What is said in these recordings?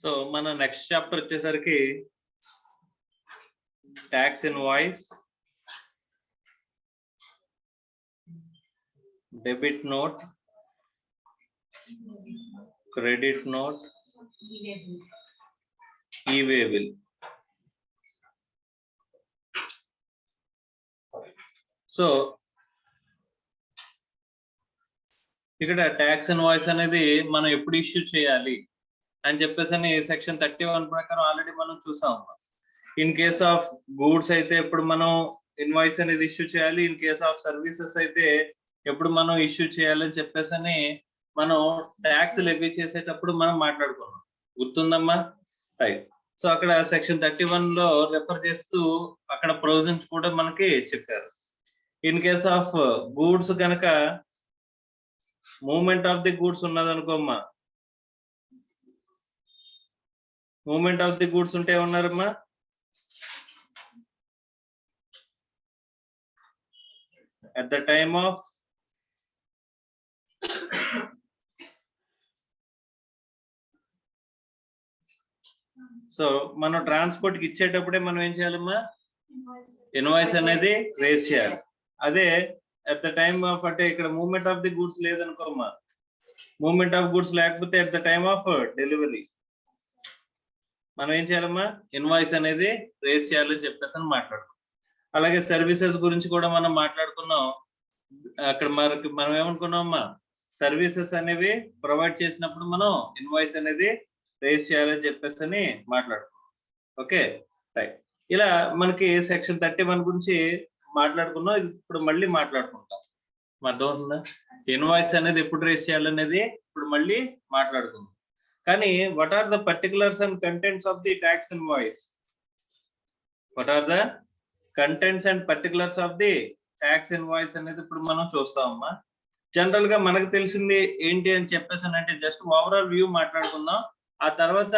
So మన next chapter వచ్చేసరికి tax invoice, debit note, credit note, e-way bill. So ఇక్కడ tax invoice అనేది మనం ఎప్పుడు ఇష్యూ చేయాలి అని చెప్పేసి సెక్షన్ 31 ప్రకారం ఆల్రెడీ మనం చూసాం. ఇన్ కేస్ ఆఫ్ గూడ్స్ అయితే ఎప్పుడు మనం ఇన్వాయిస్ అనేది ఇష్యూ చేయాలి, ఇన్ కేస్ ఆఫ్ సర్వీసెస్ అయితే ఎప్పుడు మనం ఇష్యూ చేయాలని చెప్పేసి మనం ట్యాక్స్ లెవీ చేసేటప్పుడు మనం మాట్లాడుకున్నాం. గుర్తుందమ్మా? రైట్. సో అక్కడ సెక్షన్ 31 లో రెఫర్ చేస్తూ అక్కడ ప్రొవిజన్స్ కూడా మనకి చెప్పారు. ఇన్ కేస్ ఆఫ్ గూడ్స్ కనుక మూవ్మెంట్ ఆఫ్ ది గూడ్స్ ఉన్నదనుకోమ్మా, మూవ్మెంట్ ఆఫ్ ది గూడ్స్ ఉంటే ఉన్నారమ్మా, at the time of so మనం ట్రాన్స్పోర్ట్ కి ఇచ్చేటప్పుడే మనం ఏం చేయాలమ్మా, ఇన్వాయిస్ అనేది రేజ్ చేయాలి. అదే at the time of అంటే ఇక్కడ మూవ్మెంట్ ఆఫ్ ది గూడ్స్ లేదనుకోమ్మా, మూవ్మెంట్ ఆఫ్ గూడ్స్ లేకపోతే at the time of delivery మనం ఏం చేయాలమ్మా, ఇన్వాయిస్ అనేది రేజ్ చేయాలని చెప్పేసి మాట్లాడుకున్నాం. అలాగే సర్వీసెస్ గురించి కూడా మనం మాట్లాడుకున్నాం. అక్కడ మనం ఏమనుకున్నామమ్మా, సర్వీసెస్ అనేవి ప్రొవైడ్ చేసినప్పుడు మనం ఇన్వాయిస్ అనేది రేజ్ చేయాలని చెప్పేసి మాట్లాడుకున్నాం. Okay right. ఇలా మనకి సెక్షన్ 31 గురించి మాట్లాడుకున్నాం. ఇప్పుడు మళ్ళీ మాట్లాడుకుంటాం. అర్థమవుతుందా? ఇన్వాయిస్ అనేది ఎప్పుడు రేజ్ చేయాలనేది ఇప్పుడు మళ్ళీ మాట్లాడుకుందాం. కానీ what are the particulars and contents of the tax invoice? What are the contents and particulars of the tax invoice అనేది ఇప్పుడు మనం చూస్తామమ్మా. జనరల్ గా మనకు తెలిసింది ఏంటి అని చెప్పేసి అంటే జస్ట్ ఓవరాల్ వ్యూ మాట్లాడుకుందాం. ఆ తర్వాత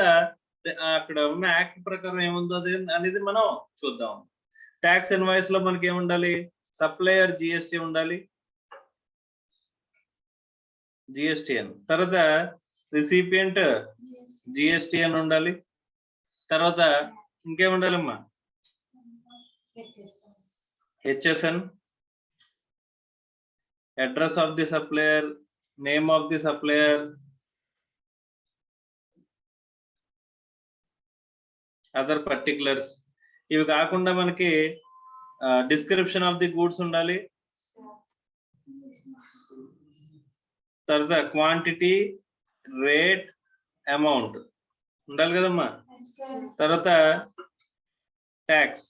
అక్కడ ఉన్న యాక్ట్ ప్రకారం ఏముందో అనేది మనం చూద్దాం. ట్యాక్స్ ఇన్వాయిస్ లో మనకి ఏముండాలి, సప్లయర్ జిఎస్టి ఉండాలి, జిఎస్టిఎన్. తర్వాత రిసిపియంట్ జిఎస్టిఎన్ ఉండాలి. తర్వాత ఇంకేముండాలమ్మా, HSN, address of the supplier, name of the supplier, other particulars. ఇవి కాకుండా మనకి డిస్క్రిప్షన్ ఆఫ్ ది గూడ్స్ ఉండాలి. తర్వాత క్వాంటిటీ, రేట్, అమౌంట్ ఉండాలి కదమ్మా. తర్వాత ట్యాక్స్,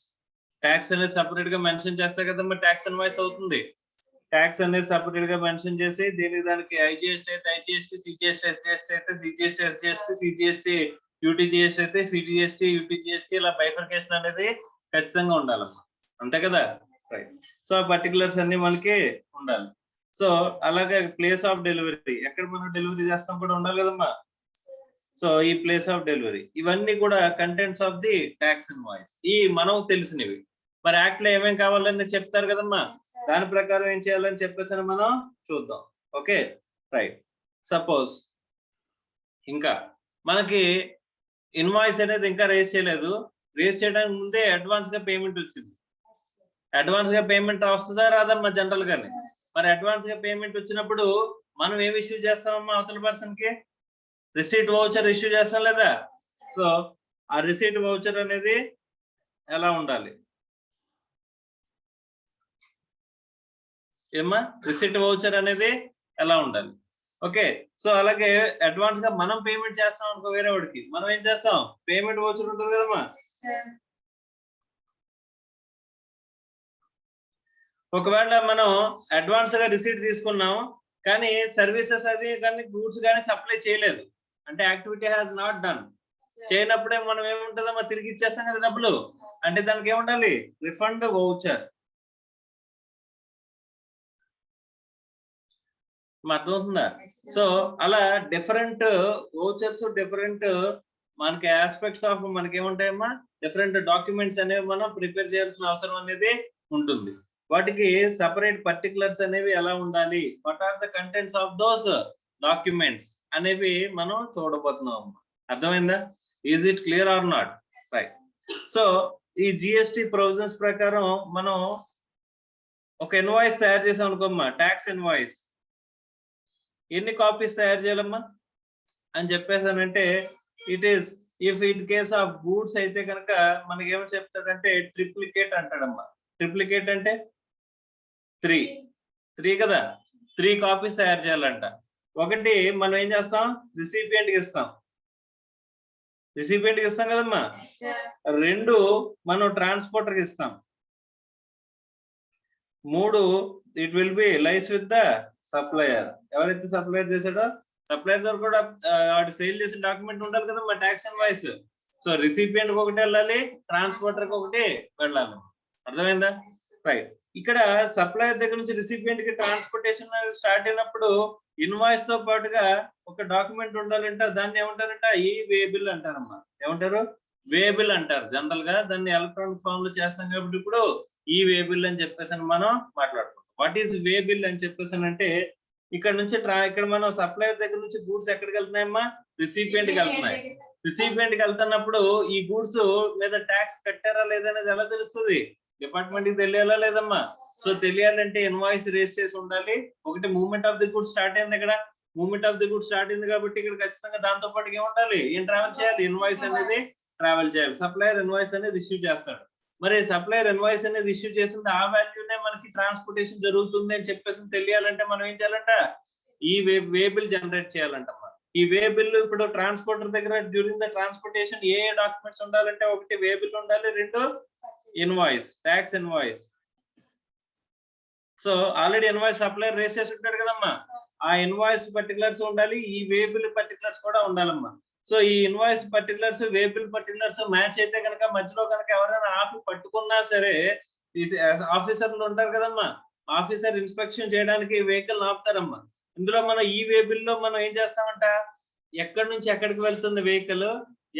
ట్యాక్స్ అనేది సపరేట్ గా మెన్షన్ చేస్తా కదమ్మా, ట్యాక్స్ ఇన్వాయిస్ అవుతుంది. ట్యాక్స్ అనేది సపరేట్ గా మెన్షన్ చేసి దానికి ఐజిఎస్టీ అయితే ఐజిఎస్టీ, సిజిఎస్టీ ఎస్జిఎస్టీ అయితే సిజిఎస్టీ ఎస్జిఎస్టీ, సిజిఎస్టీ యూటీజిఎస్టీ అయితే సిజిఎస్టీ యూటీజిఎస్టీ, ఇలా బైఫర్కేషన్ అనేది ఖచ్చితంగా ఉండాలమ్మా. అంతే కదా? రైట్. సో ఆ పర్టికులర్స్ అన్ని మనకి ఉండాలి. సో అలాగే ప్లేస్ ఆఫ్ డెలివరీ, ఎక్కడ మనం డెలివరీ చేస్తాం కూడా ఉండాలి కదమ్మా. సో ఈ ప్లేస్ ఆఫ్ డెలివరీ, ఇవన్నీ కూడా contents of the tax invoice. ఈ మనం తెలిసినవి. మరి యాక్ట్ లో ఏమేం కావాలని చెప్తారు కదమ్మా, దాని ప్రకారం ఏం చేయాలని చెప్పేసి మనం చూద్దాం. Okay right. సపోజ్ ఇంకా మనకి ఇన్వాయిస్ అనేది ఇంకా రేజ్ చేయలేదు, రేజ్ చేయడానికి ముందే అడ్వాన్స్ గా పేమెంట్ వచ్చింది. అడ్వాన్స్ గా పేమెంట్ వస్తుందా రాదమ్మా జనరల్ గానే? మరి అడ్వాన్స్ గా పేమెంట్ వచ్చినప్పుడు మనం ఏమి ఇష్యూ చేస్తామమ్మా, అవతల పర్సన్ కి రిసీట్ వౌచర్ ఇష్యూ చేస్తాం లేదా? సో ఆ రిసీట్ వౌచర్ అనేది ఎలా ఉండాలి ఏమ్మా, రిసీట్ వౌచర్ అనేది ఎలా ఉండాలి? ఓకే. సో అలాగే అడ్వాన్స్ గా మనం పేమెంట్ చేస్తాం అనుకో వేరే వాడికి, మనం ఏం చేస్తాం, పేమెంట్ వౌచర్ ఉంటుంది కదమ్మా. ఒకవేళ మనం అడ్వాన్స్ గా రిసీట్ తీసుకున్నాం కానీ సర్వీసెస్ అది కానీ గూడ్స్ కానీ సప్లై చేయలేదు, అంటే యాక్టివిటీ హాజ్ నాట్ డన్, చేయనప్పుడే మనం ఏముంటుందమ్మా, తిరిగి ఇచ్చేస్తాం కదా డబ్బులు. అంటే దానికి ఏముండాలి, రిఫండ్ వౌచర్. అర్థమవుతుందా? సో అలా డిఫరెంట్ వౌచర్స్, డిఫరెంట్ మనకి ఆస్పెక్ట్స్ ఆఫ్ మనకి ఏముంటాయమ్మా, డిఫరెంట్ డాక్యుమెంట్స్ అనేవి మనం ప్రిపేర్ చేయాల్సిన అవసరం అనేది ఉంటుంది. వాటికి సపరేట్ పర్టికులర్స్ అనేవి ఎలా ఉండాలి, what are the contents of those documents అనేవి మనం చూడబోతున్నాం. అర్థమైందా? Is it clear or not? Right. So ఈ జిఎస్టి ప్రొవిజన్స్ ప్రకారం మనం ఒక ఇన్వాయిస్ తయారు చేసాం అనుకోమ్మా, ట్యాక్స్ ఇన్వాయిస్. ఎన్ని కాపీస్ తయారు చేయాలమ్మా అని చెప్పేసానంటే, it is if in case of goods అయితే కనుక మనకి ఏమో చెప్తాడంటే ట్రిప్లికేట్ అంటాడమ్మా. ట్రిప్లికేట్ అంటే 3 కదా, 3 కాపీస్ తయారు చేయాలంట. ఒకటి మనం ఏం చేస్తాం, రిసిపియంట్ కి ఇస్తాం. రిసిపియంట్ కి ఇస్తాం కదమ్మా. 2 మనం ట్రాన్స్పోర్టర్ కి ఇస్తాం. 3 it will be lies with the supplier. ఎవరైతే సప్లయర్ చేశాడో సప్లయర్ ద్వారా కూడా వాడు సేల్ చేసిన డాక్యుమెంట్ ఉండాలి కదమ్మా, ట్యాక్స్ ఇన్వాయిస్. సో రిసిపియంట్ కి ఒకటి వెళ్ళాలి, ట్రాన్స్పోర్టర్ కి ఒకటి వెళ్ళాలి. అర్థమైందా? రైట్. ఇక్కడ సప్లయర్ దగ్గర నుంచి రిసిపియంట్ కి ట్రాన్స్పోర్టేషన్ స్టార్ట్ అయినప్పుడు ఇన్వాయిస్ తో పాటుగా ఒక డాక్యుమెంట్ ఉండాలంట. దాన్ని ఏమంటారంట, ఈ వే బిల్ అంటారమ్మా. ఏమంటారు? వే బిల్ అంటారు. జనరల్ గా దాన్ని ఎలక్ట్రానిక్ ఫామ్ లో చేస్తాం కాబట్టి ఇప్పుడు ఈ వే బిల్ అని చెప్పేసి మనం మాట్లాడుకుంటాం. వాట్ ఈస్ వే బిల్ అని చెప్పేసి అంటే, ఇక్కడ నుంచి ఇక్కడ మనం సప్లయర్ దగ్గర నుంచి గూడ్స్ ఎక్కడికి వెళ్తున్నాయమ్మా, రిసిపియంట్ కి వెళ్తున్నాయి. రిసిపియంట్ కి వెళ్తున్నప్పుడు ఈ గూడ్స్ మీద ట్యాక్స్ కట్టారా లేదనేది ఎలా తెలుస్తుంది? డిపార్ట్మెంట్ కి తెలియాలా లేదమ్మా? సో తెలియాలంటే ఇన్వాయిస్ రేస్ చేసి ఉండాలి. ఒకటి movement of the goods start అయింది. ఇక్కడ movement of the goods start అయింది కాబట్టి ఇక్కడ ఖచ్చితంగా దాంతో పాటు ఏముండాలి, ఏం ట్రావెల్ చేయాలి, ఇన్వాయిస్ అనేది ట్రావెల్ చేయాలి. సప్లయర్ ఇన్వాయిస్ అనేది ఇష్యూ చేస్తాడు. మరి సప్లయర్ ఇన్వాయిస్ అనేది ఇష్యూ చేసింది ఆ వాల్యూనే మనకి ట్రాన్స్పోర్టేషన్ జరుగుతుంది అని చెప్పేసి తెలియాలంటే మనం ఏం చేయాలంట, ఈ వే బిల్ జనరేట్ చేయాలంటమ్మా. ఈ వే బిల్ ఇప్పుడు ట్రాన్స్పోర్టర్ దగ్గర డ్యూరింగ్ ద ట్రాన్స్పోర్టేషన్ ఏ డాక్యుమెంట్స్ ఉండాలంటే, ఒకటి వే బిల్ ఉండాలి, 2 invoice, tax invoice. So already invoice supplier raise చేసి ఉంటాడు కదమ్మా, ఆ ఇన్వాయిస్ పర్టికులర్స్ ఉండాలి, ఈ వే బిల్ పర్టికులర్స్ కూడా ఉండాలమ్మా. సో ఈ invoice particulars, way bill particulars match అయితే కనుక మధ్యలో కనుక ఎవరైనా ఆపి పట్టుకున్నా సరే, ఆఫీసర్లు ఉంటారు కదమ్మా, ఆఫీసర్ ఇన్స్పెక్షన్ చేయడానికి వెహికల్ ఆపుతారమ్మా. ఇందులో మనం ఈ వే బిల్ లో మనం ఏం చేస్తామంట, ఎక్కడి నుంచి ఎక్కడికి వెళ్తుంది వెహికల్,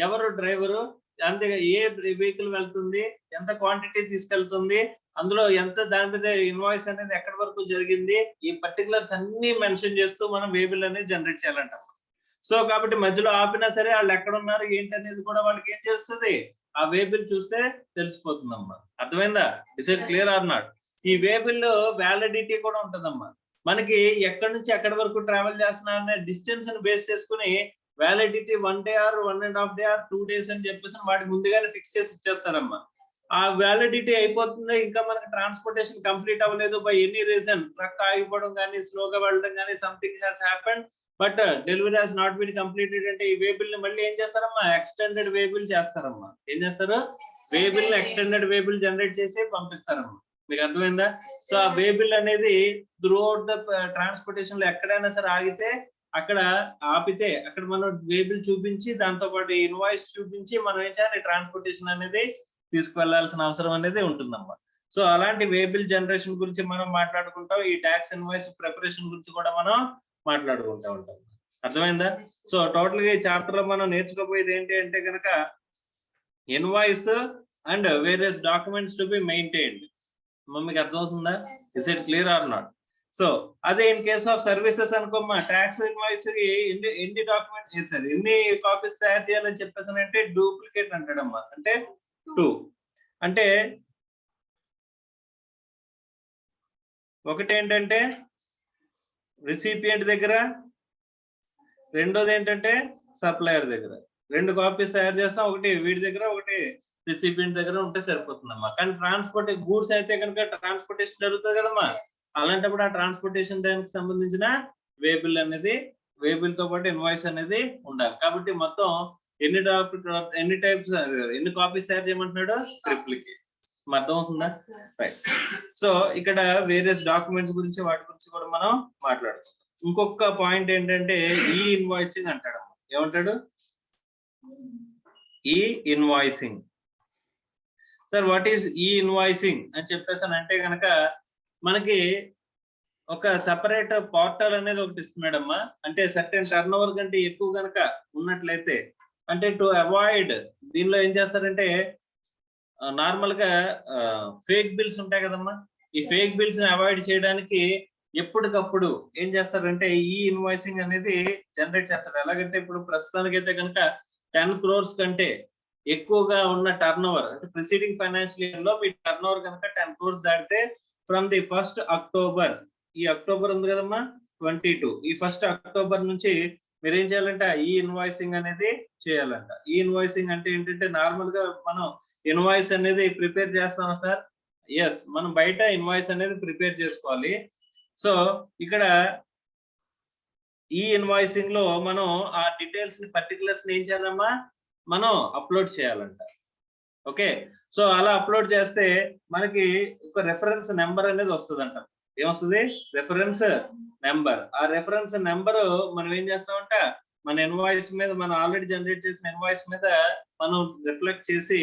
ఎవరు డ్రైవరు, అంతే ఏ వెహికల్ వెళ్తుంది, ఎంత క్వాంటిటీ తీసుకెళ్తుంది, అందులో ఎంత దాని మీద ఇన్వాయిస్ అనేది ఎక్కడి వరకు జరిగింది, ఈ పర్టికులర్స్ అన్ని మెన్షన్ చేస్తూ మనం వే బిల్ అనేది జనరేట్ చేయాలంట. సో కాబట్టి మధ్యలో ఆపినా సరే వాళ్ళు ఎక్కడ ఉన్నారు ఏంటి అనేది కూడా వాళ్ళకి ఏం చేస్తుంది, ఆ వే బిల్ చూస్తే తెలిసిపోతుందమ్మా. అర్థమైందా? Is it clear or not? E way bill validity కూడా ఉంటదమ్మా. మనకి ఎక్కడి నుంచి ఎక్కడి వరకు ట్రావెల్ చేస్తున్నా అనే డిస్టెన్స్ ని బేస్ చేసుకుని validity 1 day or 1.5 day or 2 days అని చెప్పేసి వాటి ముందుగానే ఫిక్స్ చేసి ఇచ్చేస్తారమ్మా. ఆ వ్యాలిడిటీ అయిపోతుంది, ఇంకా మనకి ట్రాన్స్పోర్టేషన్ కంప్లీట్ అవ్వలేదు, బై ఎనీ రీజన్ ట్రక్ ఆగిపోవడం కానీ, స్లోగా వెళ్ళడం కానీ, something has happened but delivery has not been completed అంటే ఈ వే బిల్ ని మళ్ళీ ఏం చేస్తారమ్మా, ఎక్స్టెండెడ్ వే బిల్ చేస్తారమ్మా. ఏం చేస్తారు, way bill extended way bill generate చేసి పంపిస్తారమ్మా. మీకు అర్థమైందా? సో ఆ వే బిల్ అనేది త్రూ అవుట్ ద ట్రాన్స్పోర్టేషన్ లో ఎక్కడైనా సరే ఆగితే, అక్కడ ఆపితే అక్కడ మనం వే బిల్ చూపించి దాంతో పాటు ఇన్వాయిస్ చూపించి మనం ఏం చేయాలి, ట్రాన్స్పోర్టేషన్ అనేది తీసుకువెళ్లాల్సిన అవసరం అనేది ఉంటుందమ్మా. సో అలాంటి వే బిల్ జనరేషన్ గురించి మనం మాట్లాడుకుంటాం. ఈ ట్యాక్స్ ఇన్వాయిస్ ప్రిపరేషన్ గురించి కూడా మనం మాట్లాడుకుంటూ ఉంటాం. అర్థమైందా? సో టోటల్ గా ఈ చాప్టర్ లో మనం నేర్చుకోబోయేది ఏంటి అంటే కనుక, invoice and various documents to be maintained. మీకు అర్థమవుతుందా? Is it clear or not? So అదే ఇన్ కేస్ ఆఫ్ సర్వీసెస్ అనుకోమ్మా, ట్యాక్స్ ఇన్వాయిస్ ఎన్ని డాక్యుమెంట్స్ సార్ ఎన్ని కాపీస్ తయారు చేయాలని చెప్పేసి అంటే డూప్లికేట్ అంటాడమ్మా. అంటే 2 అంటే ఒకటి ఏంటంటే రిసిపియంట్ దగ్గర, రెండోది ఏంటంటే సప్లయర్ దగ్గర. 2 కాపీస్ తయారు చేస్తాం, ఒకటి వీడి దగ్గర ఒకటి రిసిపియంట్ దగ్గర ఉంటే సరిపోతుందమ్మా. కానీ ట్రాన్స్పోర్ట్ గూడ్స్ అయితే కనుక ట్రాన్స్పోర్టేషన్ జరుగుతుంది కదమ్మా, అలాంటప్పుడు ఆ ట్రాన్స్పోర్టేషన్ దానికి సంబంధించిన వే బిల్ అనేది, వే బిల్ తో పాటు ఇన్వాయిస్ అనేది ఉండాలి. కాబట్టి మొత్తం ఎన్ని టైప్స్, ఎన్ని కాపీస్ తయారు చేయమంటున్నాడు, ట్రిప్లికేట్. అర్థం అవుతుందా? రైట్. సో ఇక్కడ వేరియస్ డాక్యుమెంట్స్ గురించి వాటి గురించి కూడా మనం మాట్లాడుతాం. ఇంకొక పాయింట్ ఏంటంటే ఈ ఇన్వాయిసింగ్ అంటాడు. ఏమంటాడు, e invoicing. Sir what is e invoicing అని చెప్పేసి అంటే కనుక, మనకి ఒక సెపరేట్ పోర్టల్ అనేది ఒకటి ఇస్తున్నాడమ్మా. అంటే సర్టెన్ టర్న్ ఓవర్ కంటే ఎక్కువ కనుక ఉన్నట్లయితే, అంటే టు అవాయిడ్, దీనిలో ఏం చేస్తారంటే నార్మల్ గా ఫేక్ బిల్స్ ఉంటాయి కదమ్మా, ఈ ఫేక్ బిల్స్ ని అవాయిడ్ చేయడానికి ఎప్పటికప్పుడు ఏం చేస్తారంటే ఈ ఇన్వాయిసింగ్ అనేది జనరేట్ చేస్తారు. ఎలాగంటే ఇప్పుడు ప్రస్తుతానికైతే కనుక 10 crores కంటే ఎక్కువగా ఉన్న టర్న్ ఓవర్ అంటే ప్రిసీడింగ్ ఫైనాన్షియల్ ఇయర్ లో మీ టర్న్ ఓవర్ కనుక 10 crores దాటితే ఫ్రమ్ ది 1st October, ఈ అక్టోబర్ ఉంది కదమ్మా 22, ఈ 1st October నుంచి మీరు ఏం చేయాలంట, ఈ ఇన్వాయిసింగ్ అనేది చేయాలంట. ఈ ఇన్వాయిసింగ్ అంటే ఏంటంటే నార్మల్ గా మనం ఇన్వాయిస్ అనేది ప్రిపేర్ చేస్తామా సార్? ఎస్, మనం బయట ఇన్వాయిస్ అనేది ప్రిపేర్ చేసుకోవాలి. సో ఇక్కడ ఈ ఇన్వాయిసింగ్ లో మనం ఆ డీటెయిల్స్ ని పర్టికులర్స్ ని ఏం చేయాలమ్మా, మనం అప్లోడ్ చేయాలంట. ఓకే, సో అలా అప్లోడ్ చేస్తే మనకి ఒక రెఫరెన్స్ నెంబర్ అనేది వస్తుందంట. ఏమొస్తుంది? Reference number. ఆ రెఫరెన్స్ నెంబర్ మనం ఏం చేస్తామంట, మన ఇన్వాయిస్ మీద, మనం ఆల్రెడీ జనరేట్ చేసిన ఇన్వాయిస్ మీద మనం రిఫ్లెక్ట్ చేసి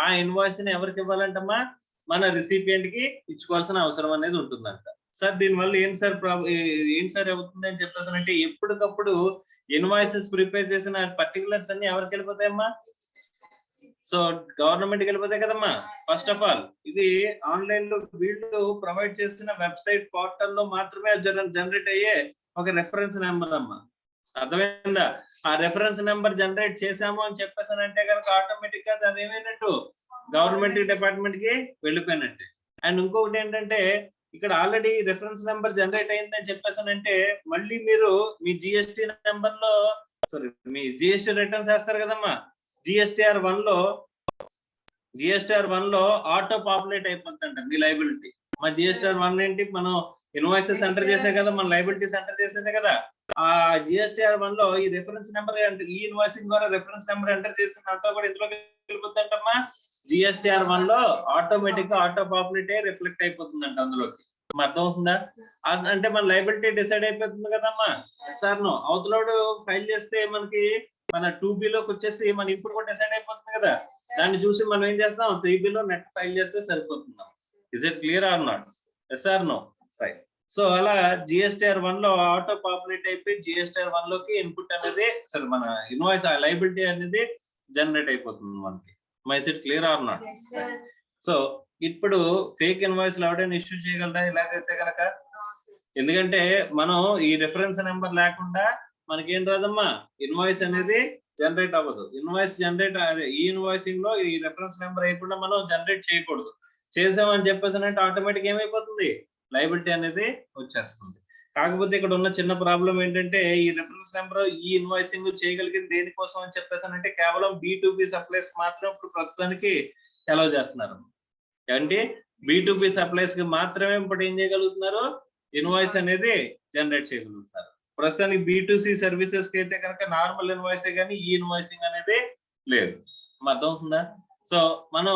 ఆ ఇన్వాయిస్ ని ఎవరికి ఇవ్వాలంటమ్మా, మన రిసిపియంట్ కి ఇచ్చుకోవాల్సిన అవసరం అనేది ఉంటుందంట. సార్ దీనివల్ల ఏంటి సార్ అవుతుంది అని చెప్పేసానంటే, ఎప్పటికప్పుడు ఇన్వాయిసెస్ ప్రిపేర్ చేసిన పర్టికులర్స్ అన్ని ఎవరికి వెళ్ళిపోతాయమ్మా? సో గవర్నమెంట్ కి వెళ్ళిపోతాయి కదమ్మా. ఫస్ట్ ఆఫ్ ఆల్ ఇది ఆన్లైన్ లో వీళ్ళు ప్రొవైడ్ చేసిన వెబ్సైట్ పోర్టల్ లో మాత్రమే జనరేట్ అయ్యే ఒక రెఫరెన్స్ నెంబర్ అమ్మా. అర్థమైందా? ఆ రెఫరెన్స్ నెంబర్ జనరేట్ చేసాము అని చెప్పేసానంటే కనుక ఆటోమేటిక్ గా అది ఏమైనట్టు, గవర్నమెంట్ డిపార్ట్మెంట్ కి వెళ్ళిపోయినట్టే. అండ్ ఇంకొకటి ఏంటంటే, ఇక్కడ ఆల్రెడీ రెఫరెన్స్ నెంబర్ జనరేట్ అయిందని చెప్పేసానంటే మళ్ళీ మీరు మీ జిఎస్టి నెంబర్ లో, సారీ మీ జిఎస్టి రిటర్న్స్ వేస్తారు కదమ్మా, జిఎస్టిఆర్ 1 లో ఆటో పాపులేట్ అయిపోతుందంట మీ లైబిలిటీ. మా జిఎస్టిఆర్ 1 ఏంటి, మనం ఇన్వాయిసెస్ ఎంటర్ చేసే కదా, మన లైబిలిటీస్ ఎంటర్ చేసేదే కదా. ఆ జిఎస్టిఆర్ 1 లో ఈ రెఫరెన్స్ నెంబర్, ఈ ఇన్వాయిసింగ్ ద్వారా రెఫరెన్స్ నెంబర్ ఎంటర్ చేసిన అంతా కూడా ఇందులో వెళ్ళిపోతుందంటమ్మా. జిఎస్టిఆర్ 1 లో ఆటోమేటిక్ గా ఆటో పాపులేట్ అయ్యి రిఫ్లెక్ట్ అయిపోతుందంట అందులోకి. అర్థం అవుతుందా? అంటే మన లైబిలిటీ డిసైడ్ అయిపోతుంది కదమ్మా. సార్ నో అవతలోడు ఫైల్ చేస్తే మనకి మన 2B లోకి వచ్చేసి మన ఇప్పుడు కూడా డిసైడ్ అయిపోతుంది కదా, దాన్ని చూసి మనం ఏం చేస్తాం, 3B లో నెట్ ఫైల్ చేస్తే సరిపోతున్నాం. Is it clear or not? Yes or no? Right. So అలా జిఎస్టిఆర్ 1 లో ఆటో పాపులేట్ అయిపోయి జిఎస్టిఆర్ 1 లోకి ఇన్పుట్ అనేది, సరే మన ఇన్వాయిస్ లైబిలిటీ అనేది జనరేట్ అయిపోతుంది మనకి. Is it clear or not? So ఇప్పుడు ఫేక్ ఇన్వాయిస్ ఎవడైనా ఇష్యూ చేయగలరా ఇలాగైతే కనుక? ఎందుకంటే మనం ఈ రిఫరెన్స్ నెంబర్ లేకుండా మనకేం రాదమ్మా, ఇన్వాయిస్ అనేది జనరేట్ అవ్వదు. ఇన్వాయిస్ జనరేట్ అదే ఈ ఇన్వాయిసింగ్ లో ఈ రెఫరెన్స్ నెంబర్ వేయకుండా మనం జనరేట్ చేయకూడదు. చేసామని చెప్పేసి అంటే ఆటోమేటిక్ ఏమైపోతుంది, లైబిలిటీ అనేది వచ్చేస్తుంది. కాకపోతే ఇక్కడ ఉన్న చిన్న ప్రాబ్లం ఏంటంటే, ఈ రెఫరెన్స్ నెంబర్ ఈ ఇన్వాయిసింగ్ చేయగలిగింది దేనికోసం అని చెప్పేసానంటే కేవలం B2B సప్లైస్ మాత్రం ఇప్పుడు ప్రస్తుతానికి అలౌ చేస్తున్నారు. అంటే B2B సప్లైస్ కి మాత్రమే ఇప్పుడు ఏం చేయగలుగుతున్నారు, ఇన్వాయిస్ అనేది జనరేట్ చేయగలుగుతారు. ప్రస్తుతానికి B2C సర్వీసెస్ కి అయితే కనుక నార్మల్ ఇన్వాయిసే కానీ ఈ ఇన్వాయిసింగ్ అనేది లేదు. అర్థం అవుతుందా? సో మనం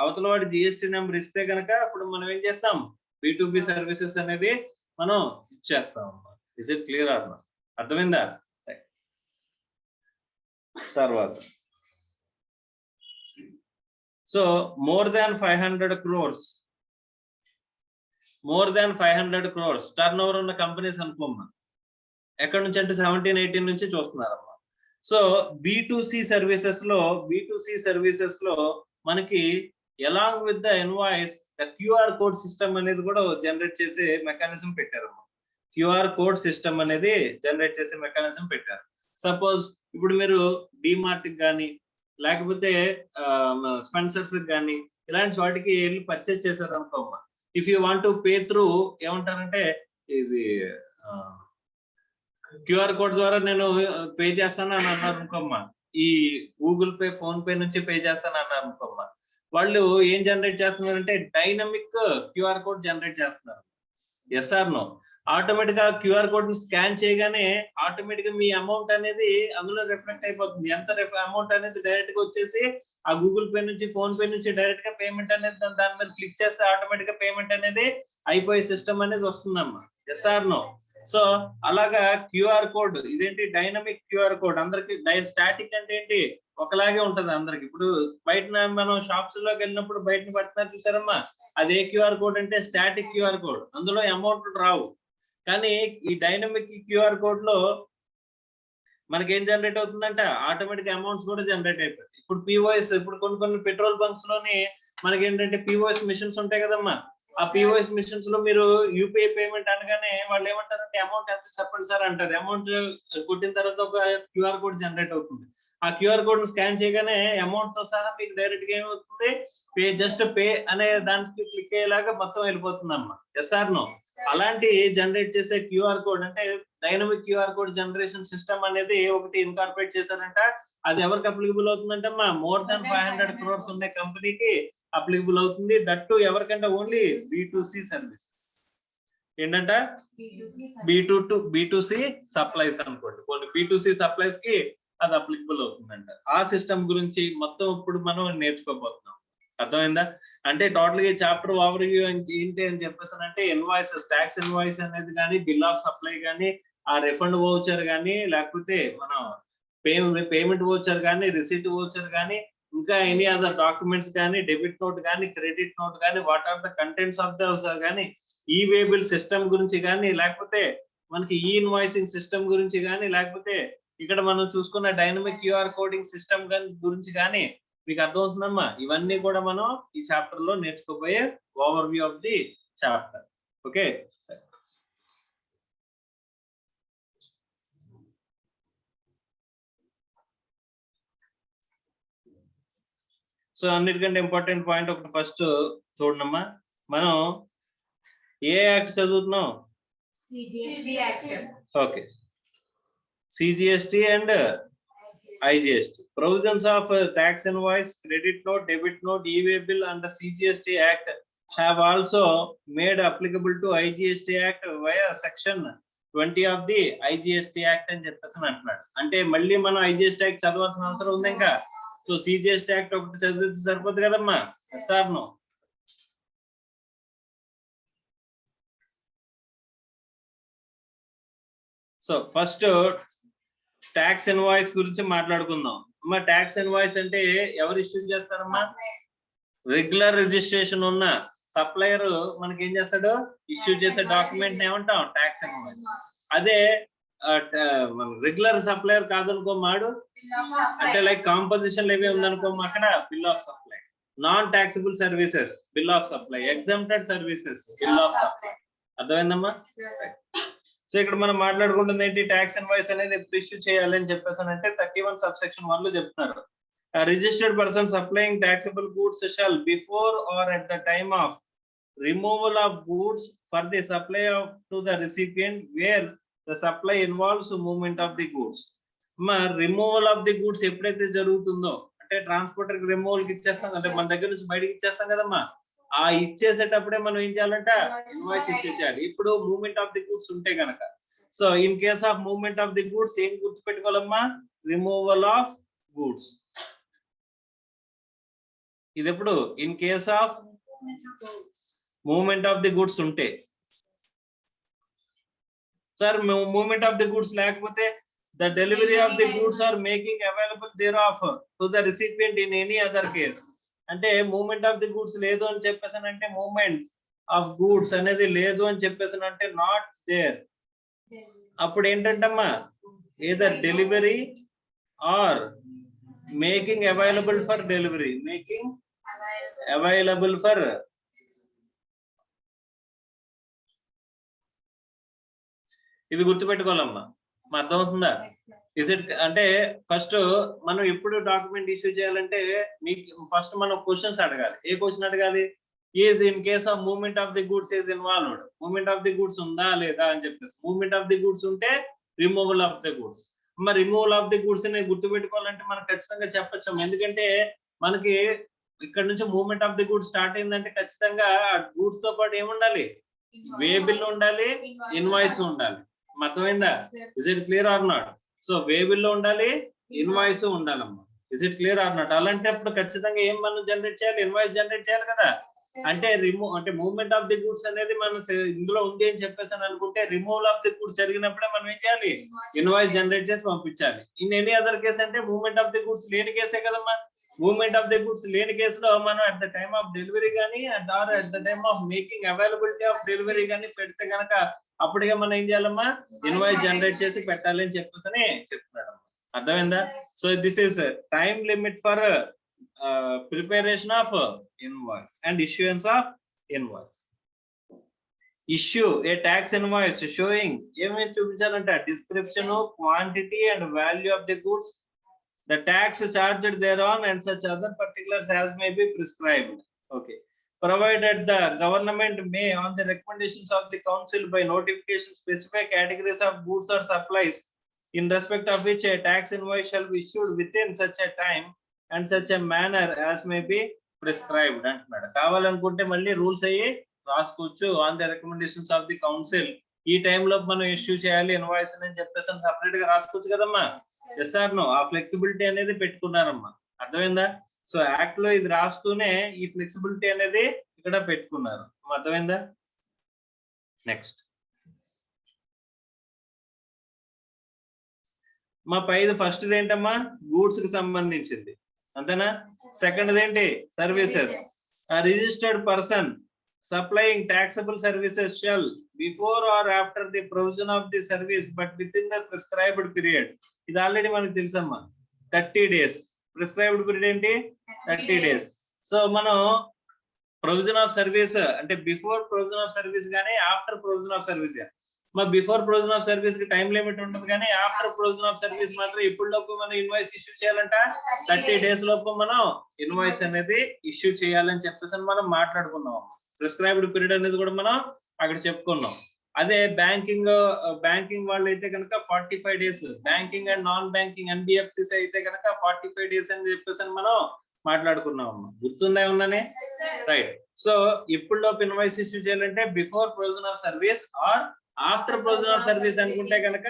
అవతల వాడి జిఎస్టి నెంబర్ ఇస్తే కనుక అప్పుడు మనం ఏం చేస్తాం, B2B సర్వీసెస్ అనేది మనం ఇచ్చేస్తాం. Is it clear or not? అర్థమైందా? తర్వాత so more than 500 crores turnover ఉన్న కంపెనీస్ అనుకోమ్మా. ఎక్కడ నుంచి అంటే 17-18 నుంచి చూస్తున్నారమ్మా. సో B2C సర్వీసెస్ లో మనకి along with the invoice the QR code system అనేది కూడా జనరేట్ చేసే మెకానిజం పెట్టారమ్మా. QR కోడ్ సిస్టమ్ అనేది జనరేట్ చేసే మెకానిజం పెట్టారు. సపోజ్ ఇప్పుడు మీరు డిమార్ట్ కి కానీ లేకపోతే స్పెన్సర్స్ కి కానీ ఇలాంటి వాటికి వెళ్ళి పర్చేస్ చేశారు అనుకోమ్మా. If you want to pay through ఏమంటారంటే, ఇది QR కోడ్ ద్వారా నేను పే చేస్తాను అని అన్నారు అనుకోమ్మా, ఈ గూగుల్ పే, ఫోన్ పే నుంచి పే చేస్తాను అన్నారు అనుకోమ్మా. వాళ్ళు ఏం జనరేట్ చేస్తున్నారంటే డైనమిక్ QR కోడ్ జనరేట్ చేస్తున్నారు. Yes or no? ఆటోమేటిక్ గా QR కోడ్ ని స్కాన్ చేయగానే ఆటోమేటిక్ గా మీ అమౌంట్ అనేది అందులో రిఫ్లెక్ట్ అయిపోతుంది. ఎంత అమౌంట్ అనేది డైరెక్ట్ గా వచ్చేసి ఆ గూగుల్ పే నుంచి, ఫోన్ పే నుంచి డైరెక్ట్ గా పేమెంట్ అనేది దాని మీద క్లిక్ చేస్తే ఆటోమేటిక్ గా పేమెంట్ అనేది అయిపోయే సిస్టమ్ అనేది వస్తుందమ్మా. Yes or no? సో అలాగా QR కోడ్, ఇదేంటి డైనమిక్ QR కోడ్. అందరికి స్టాటిక్ అంటే ఏంటి, ఒకలాగే ఉంటది అందరికి. ఇప్పుడు బయట మనం షాప్స్ లోకి వెళ్ళినప్పుడు బయట పడుతున్నారు చూసారమ్మా, అదే QR కోడ్ అంటే స్టాటిక్ QR కోడ్, అందులో అమౌంట్ రావు. కానీ ఈ డైనమిక్ QR కోడ్ లో మనకి ఏం జనరేట్ అవుతుందంట, ఆటోమేటిక్ అమౌంట్స్ కూడా జనరేట్ అయిపోతాయి. ఇప్పుడు POS, ఇప్పుడు కొన్ని పెట్రోల్ బంక్స్ లోని మనకి ఏంటంటే POS మిషన్స్ ఉంటాయి కదమ్మా. ఆ POS మిషన్స్ లో మీరు UPI పేమెంట్ అనగానే వాళ్ళు ఏమంటారంటే అమౌంట్ ఎంత చెప్పండి సార్ అంటారు. అమౌంట్ కొట్టిన తర్వాత ఒక QR కోడ్ జనరేట్ అవుతుంది. ఆ క్యూఆర్ కోడ్ స్కాన్ చేయగానే అమౌంట్ తో సహా మీకు డైరెక్ట్ గా ఏమవుతుంది, పే జస్ట్ పే అనే దానికి క్లిక్ అయ్యేలాగా మొత్తం వెళ్ళిపోతుంది అమ్మా. Yes or no? అలాంటి జనరేట్ చేసే క్యూఆర్ కోడ్ అంటే dynamic QR code generation system అనేది ఒకటి ఇన్కార్పొరేట్ చేశారంట. అది ఎవరికి అప్లికబుల్ అవుతుందంటే అమ్మా, మోర్ దాన్ 500 crores ఉండే కంపెనీకి అప్లికబుల్ అవుతుంది. దట్టు ఎవరికంటే ఓన్లీ B2C సర్వీస్. ఏంటంట? B2C సప్లైస్ అనుకోండి. కొన్ని B2C సప్లైస్ కి అది అప్లికబుల్ అవుతుందంట. ఆ సిస్టమ్ గురించి మొత్తం ఇప్పుడు మనం నేర్చుకోబోతున్నాం. అర్థమైందా? అంటే టోటల్ గా చాప్టర్ ఓవర్ వ్యూ ఏంటి అని చెప్పేసానంటే, ఇన్వాయిసెస్, ట్యాక్స్ ఇన్వాయిస్ అనేది కానీ, బిల్ ఆఫ్ సప్లై కానీ, ఆ రిఫండ్ వోచర్ కానీ, లేకపోతే మనం పేమెంట్ వోచర్ కానీ, రిసీట్ వోచర్ కానీ, ఇంకా ఎనీ అదర్ డాక్యుమెంట్స్ కానీ, డెబిట్ నోట్ కానీ, క్రెడిట్ నోట్ కానీ, what are the contents of those కానీ, ఈ వేబుల్ సిస్టమ్ గురించి కానీ, లేకపోతే మనకి ఈ ఇన్వాయిసింగ్ సిస్టమ్ గురించి కానీ, లేకపోతే ఇక్కడ మనం చూసుకున్న డైనమిక్ క్యూఆర్ కోడింగ్ సిస్టమ్ గురించి కానీ మీకు అర్థమవుతుందమ్మా. ఇవన్నీ కూడా మనం ఈ చాప్టర్ లో నేర్చుకోబోయే overview of the chapter. Okay, so అన్నిటికంటే ఇంపార్టెంట్ పాయింట్ ఒకటి ఫస్ట్ చూడమ్మా. మనం ఏ యాక్ట్ చదువుతున్నాం? Okay, CGST and IGST. Provisions of tax invoice, credit note, debit note, e-way bill and the CGST Act have also made applicable to IGST Act via section 20 of the IGST Act అని చెప్పేసి అంటున్నాడు. అంటే మళ్ళీ మనం IGST Act చదవాల్సిన అవసరం ఉంది ఇంకా. సో CGST Act ఒకటి చదివితే సరిపోతుంది కదమ్మా. Sir no? So first tax invoice గురించి మాట్లాడుకుందాం అమ్మా. ట్యాక్స్ ఇన్వాయిస్ అంటే ఎవరు ఇష్యూ చేస్తారమ్మా? రెగ్యులర్ రిజిస్ట్రేషన్ ఉన్న సప్లయర్ మనకి ఏం చేస్తాడు? ఇష్యూ చేసే డాక్యుమెంట్ ఏమంటాం? Tax invoice. అదే రెగ్యులర్ సప్లయర్ కాదనుకో మాడు, అంటే లైక్ కాంపోజిషన్ ఏవి ఉందనుకో అక్కడ bill of supply. Non taxable services bill of supply, exempted services bill of supply. అర్థమైందమ్మా? సో ఇక్కడ మనం మాట్లాడుకుంటుంది ఏంటి? ట్యాక్స్ ఇన్వాయిస్ అనేది ఎప్పుడు ఇష్యూ చేయాలి అని చెప్పేసానంటే 31 subsection 1 లో చెప్తున్నారు. Registered person supplying taxable goods shall before or at the time of removal of goods for the supply of to the recipient where the supply involves movement of the goods. అమ్మా, removal of the goods ఎప్పుడైతే జరుగుతుందో, అంటే transporter కి removal కి ఇచ్చేస్తాం, అంటే మన దగ్గర నుంచి బయటకి ఇచ్చేస్తాం కదమ్మా, ఆ ఇచ్చేసేటప్పుడే మనం ఏం చేయాలంట? ఇన్వాయిస్ ఇష్యూ చేయాలి. ఇప్పుడు మూవ్మెంట్ ఆఫ్ ది గూడ్స్ ఉంటే గనక, so in case of movement of the goods ఏం గుర్తుపెట్టుకోవాలమ్మా? Removal of goods. ఇది ఎప్పుడు? In case of movement of the goods ఉంటే. Sir movement of the goods లేకపోతే the delivery of the goods are making available thereof to the recipient in any other case. అంటే movement of the goods లేదు అని చెప్పేసానంటే, movement of goods అనేది లేదు అని చెప్పేసానంటే నాట్ దేర్. అప్పుడు ఏంటంటమ్మా? Either delivery or making available for delivery, making available for. ఇది గుర్తుపెట్టుకోవాలమ్మా. అర్థమవుతుందా? ఇస్ ఇట్ అంటే ఫస్ట్ మనం ఎప్పుడు డాక్యుమెంట్ ఇష్యూ చేయాలంటే మీకు ఫస్ట్ మనం క్వశ్చన్స్ అడగాలి. ఏ క్వశ్చన్ అడగాలి? Is in case of movement of the goods is involved. Movement of the goods ఉందా లేదా అని చెప్పేసి. మూవ్మెంట్ ఆఫ్ ది గూడ్స్ ఉంటే రిమూవల్ ఆఫ్ ది గూడ్స్. మరి రిమూవల్ ఆఫ్ ది గూడ్స్ ని గుర్తుపెట్టుకోవాలంటే మనం ఖచ్చితంగా చెప్పచ్చు. ఎందుకంటే మనకి ఇక్కడ నుంచి movement of the goods start అయిందంటే ఖచ్చితంగా గూడ్స్ తో పాటు ఏముండాలి? వే బిల్ ఉండాలి, ఇన్వాయిస్ ఉండాలి. అర్థమైందా? Is it clear or not? So way bill లో ఉండాలి, ఇన్వాయిస్ ఉండాలమ్మా. Is it clear or not? అలాంటప్పుడు ఖచ్చితంగా ఏం మనం జనరేట్ చేయాలి? ఇన్వాయిస్ జనరేట్ చేయాలి కదా. అంటే అంటే మూవ్మెంట్ ఆఫ్ ది గూడ్స్ అనేది మనం ఇందులో ఉంది అని చెప్పేసి అనుకుంటే, రిమూవల్ ఆఫ్ ది గూడ్స్ జరిగినప్పుడే మనం ఏం చేయాలి? ఇన్వాయిస్ జనరేట్ చేసి పంపించాలి. ఇన్ ఎనీ అదర్ కేసు అంటే మూవ్మెంట్ ఆఫ్ ది గూడ్స్ లేని కేసే కదమ్మా. మూవ్మెంట్ ఆఫ్ ది గూడ్స్ లేని కేసులో మనం at the time of delivery కానీ at the time of making availability of delivery కానీ పెడితే కనుక అప్పుడుగా మనం ఏం చేయాలమ్మా? ఇన్వాయిస్ జనరేట్ చేసి పెట్టాలి అని చెప్పేసి చెప్తున్నాడు. అర్థమైందా? So this is time limit for preparation of invoice and issuance of invoice. Issue a tax invoice showing ఏమేమి చూపించాలంటే description, quantity and value of the goods, the tax charged thereon and such other particulars as may be prescribed. Okay. Provided the government may, on the recommendations of the council, by notification specify categories of goods or supplies in respect of which a tax invoice shall be issued within such a time and such a manner as may be prescribed అంటున్నాడు. కావాలనుకుంటే మళ్ళీ rules అయ్యి రాసుకోవచ్చు. On the recommendations of the council ఈ టైంలో మనం issue చేయాలి invoice అని చెప్పేసి సపరేట్ గా రాసుకోవచ్చు కదమ్మా. Yes or no? ఆ ఫ్లెక్సిబిలిటీ అనేది పెట్టుకున్నారమ్మా. అర్థమైందా? సో యాక్ట్ లో ఇది రాస్తూనే ఈ ఫ్లెక్సిబిలిటీ అనేది ఇక్కడ పెట్టుకున్నారు. అర్థమైందా? నెక్స్ట్ మా పైది ఫస్ట్ ఏంటమ్మా? గూడ్స్ కి సంబంధించింది అంతేనా? సెకండ్ ఏంటి? Services. Registered person supplying taxable services shall, before or after the provision of the service but within the prescribed period, ఇది ఆల్రెడీ మనకు తెలుసమ్మా, 30 days. ప్రిస్క్రైబ్డ్ పీరియడ్ ఏంటి? 30 days. సో మనం ప్రొవిజన్ ఆఫ్ సర్వీస్ అంటే బిఫోర్ ప్రొవిజన్ ఆఫ్ సర్వీస్ కానీ after provision of service కానీ, మా before provision of service కి టైం లిమిట్ ఉండదు కానీ ఆఫ్టర్ ప్రొవిజన్ ఆఫ్ సర్వీస్ మాత్రం ఇప్పుడు లోపు మనం ఇన్వాయిస్ ఇష్యూ చేయాలంట. 30 days లోపు మనం ఇన్వాయిస్ అనేది ఇష్యూ చేయాలని చెప్పేసి మనం మాట్లాడుకున్నాం. ప్రిస్క్రైబ్డ్ పీరియడ్ అనేది కూడా మనం అక్కడ చెప్పుకున్నాం. అదే బ్యాంకింగ్ వాళ్ళు అయితే కనుక 45 days, banking and non banking NBFCs అయితే కనుక 45 days అని చెప్పేసి మనం మాట్లాడుకున్నాం. గుర్తుందా ఉన్నానే? రైట్. సో ఇప్పుడు ఇన్వాయిస్ ఇష్యూ చేయాలంటే before provision of service or after provision of service అనుకుంటే కనుక